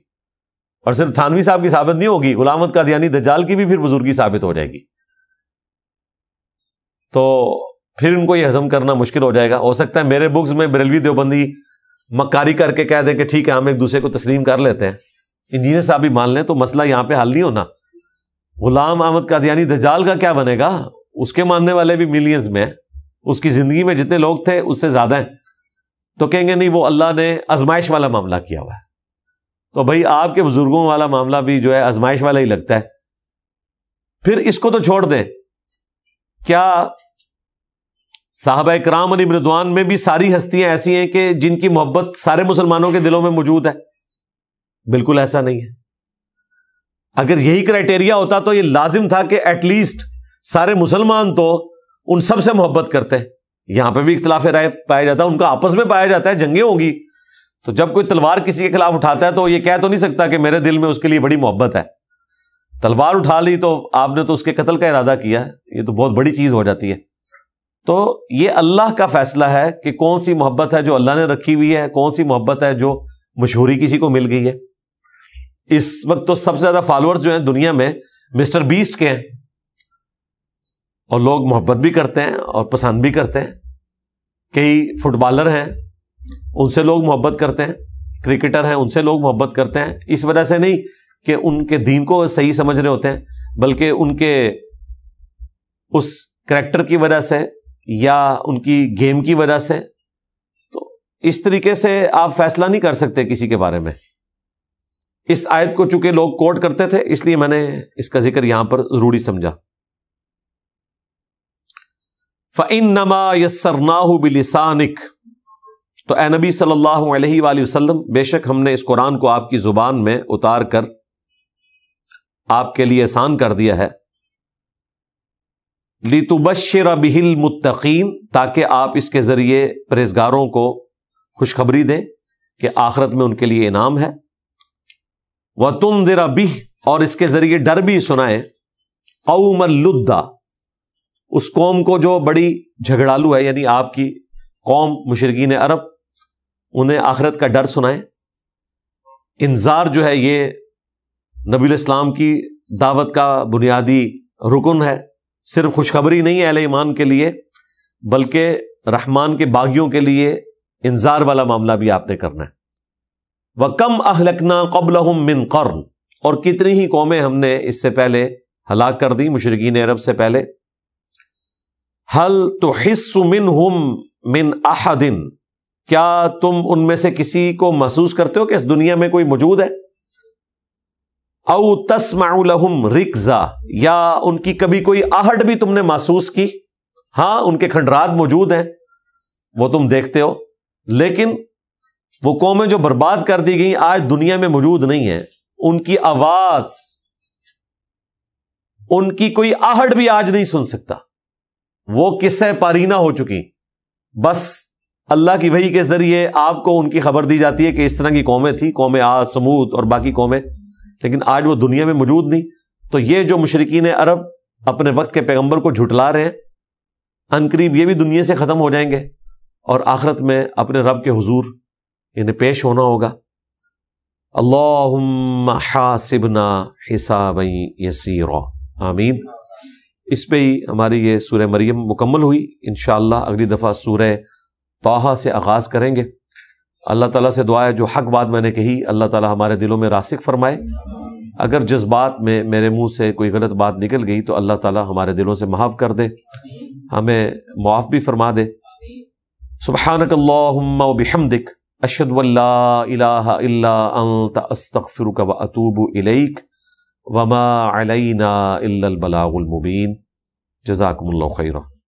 اور صرف تھانوی صاحب کی ثابت نہیں ہوگی، غلام احمد قادیانی دجال کی بھی پھر بزرگی ثابت ہو جائے گی. تو پھر ان کو یہ ہضم کرنا مشکل ہو جائے گا. ہو سکتا ہے میرے بکس میں بریلوی دیوبندی مکاری کر کے کہہ دیں کہ ٹھیک ہے ہم ایک دوسرے کو تسلیم کر لیتے ہیں، انجینئر صاحب بھی مان لیں، تو مسئلہ یہاں پہ حل نہیں ہونا. غلام احمد قادیانی دجال کا کیا بنے گا؟ اس کے ماننے والے بھی ملینز میں ہیں، اس کی زندگی میں جتنے لوگ تھے اس سے زیادہ ہیں. تو کہیں گے نہیں وہ اللہ نے آزمائش والا معاملہ کیا ہوا ہے. تو بھائی آپ کے بزرگوں والا معاملہ بھی جو ہے آزمائش والا ہی لگتا ہے. پھر اس کو تو چھوڑ دیں، کیا صحابہ کرام علیہم رضوان میں بھی ساری ہستیاں ایسی ہیں کہ جن کی محبت سارے مسلمانوں کے دلوں میں موجود ہے؟ بالکل ایسا نہیں ہے. اگر یہی کرائٹیریا ہوتا تو یہ لازم تھا کہ ایٹ لیسٹ سارے مسلمان تو ان سب سے محبت کرتے ہیں. یہاں پہ بھی اختلاف رائے پایا جاتا ہے، ان کا آپس میں پایا جاتا ہے، جنگیں ہوگی. تو جب کوئی تلوار کسی کے خلاف اٹھاتا ہے تو یہ کہہ تو نہیں سکتا کہ میرے دل میں اس کے لیے بڑی محبت ہے. تلوار اٹھا لی تو آپ نے تو اس کے قتل کا ارادہ کیا، یہ تو بہت بڑی چیز ہو جاتی ہے. تو یہ اللہ کا فیصلہ ہے کہ کون سی محبت ہے جو اللہ نے رکھی ہوئی ہے، کون سی محبت ہے جو مشہوری کسی کو مل گئی ہے. اس وقت تو سب سے زیادہ فالوور جو ہیں دنیا میں مسٹر بیسٹ کے ہیں، اور لوگ محبت بھی کرتے ہیں اور پسند بھی کرتے ہیں. کئی فٹ بالر ہیں، ان سے لوگ محبت کرتے ہیں، کرکٹر ہیں، ان سے لوگ محبت کرتے ہیں. اس وجہ سے نہیں کہ ان کے دین کو صحیح سمجھ رہے ہوتے ہیں، بلکہ ان کے اس کریکٹر کی وجہ سے یا ان کی گیم کی وجہ سے. تو اس طریقے سے آپ فیصلہ نہیں کر سکتے کسی کے بارے میں. اس آیت کو چونکہ لوگ کوٹ کرتے تھے، اس لیے میں نے اس کا ذکر یہاں پر ضروری سمجھا. فَإِنَّمَا يَسَّرْنَاهُ بِلِسَانِكَ، تو اے نبی صلی اللہ علیہ وآلہ وسلم، بے شک ہم نے اس قرآن کو آپ کی زبان میں اتار کر آپ کے لیے آسان کر دیا ہے. لِتُبَشِّرَ بِهِ الْمُتَّقِينَ، تاکہ آپ اس کے ذریعے پرہیزگاروں کو خوشخبری دیں کہ آخرت میں ان کے لیے انعام ہے. وَتُنذِرَ بِهِ، اور اس کے ذریعے ڈر بھی سنائیں، قَوْمَ اللُّدَّ، اس قوم کو جو بڑی جھگڑالو ہے، یعنی آپ کی قوم مشرکین عرب، انہیں آخرت کا ڈر سنائیں. انذار جو ہے یہ نبی الاسلام کی دعوت کا بنیادی رکن ہے. صرف خوشخبری نہیں ہے اہل ایمان کے لیے، بلکہ رحمان کے باغیوں کے لیے انذار والا معاملہ بھی آپ نے کرنا ہے. وَكَمْ أَهْلَكْنَا قَبْلَهُمْ مِنْ قَرْنٍ، اور کتنی ہی قومیں ہم نے اس سے پہلے ہلاک کر دی، مشرکین عرب سے پہلے. ہل تحس منہم من احد، کیا تم ان میں سے کسی کو محسوس کرتے ہو کہ اس دنیا میں کوئی موجود ہے؟ او تسمع لہم رکزا، یا ان کی کبھی کوئی آہٹ بھی تم نے محسوس کی؟ ہاں ان کے کھنڈرات موجود ہیں، وہ تم دیکھتے ہو، لیکن وہ قومیں جو برباد کر دی گئیں آج دنیا میں موجود نہیں ہیں، ان کی آواز، ان کی کوئی آہٹ بھی آج نہیں سن سکتا، وہ قصہ پارینہ ہو چکی۔ بس اللہ کی وحی کے ذریعے آپ کو ان کی خبر دی جاتی ہے کہ اس طرح کی قومیں تھیں، قوم عاد، سمود اور باقی قومیں، لیکن آج وہ دنیا میں موجود نہیں۔ تو یہ جو مشرکین عرب اپنے وقت کے پیغمبر کو جھٹلا رہے ہیں، عنقریب یہ بھی دنیا سے ختم ہو جائیں گے اور آخرت میں اپنے رب کے حضور انہیں پیش ہونا ہوگا۔ اللہم حاسبنا حسابا یسیرا، آمین۔ اس پہ ہی ہماری یہ سورہ مریم مکمل ہوئی۔ انشاءاللہ اگلی دفعہ سورہ طٰہٰ سے آغاز کریں گے۔ اللہ تعالیٰ سے دعا ہے جو حق بات میں نے کہی اللہ تعالیٰ ہمارے دلوں میں راسخ فرمائے، اگر جذبات میں میرے منہ سے کوئی غلط بات نکل گئی تو اللہ تعالیٰ ہمارے دلوں سے معاف کر دے، ہمیں معاف بھی فرما دے۔ سبحانک اللہم وبحمدک، اشہد ان لا الہ الا انت، استغفرک واتوب الیک، وما علینا الا البلاغ المبین۔ جزاکم اللہ خیرا۔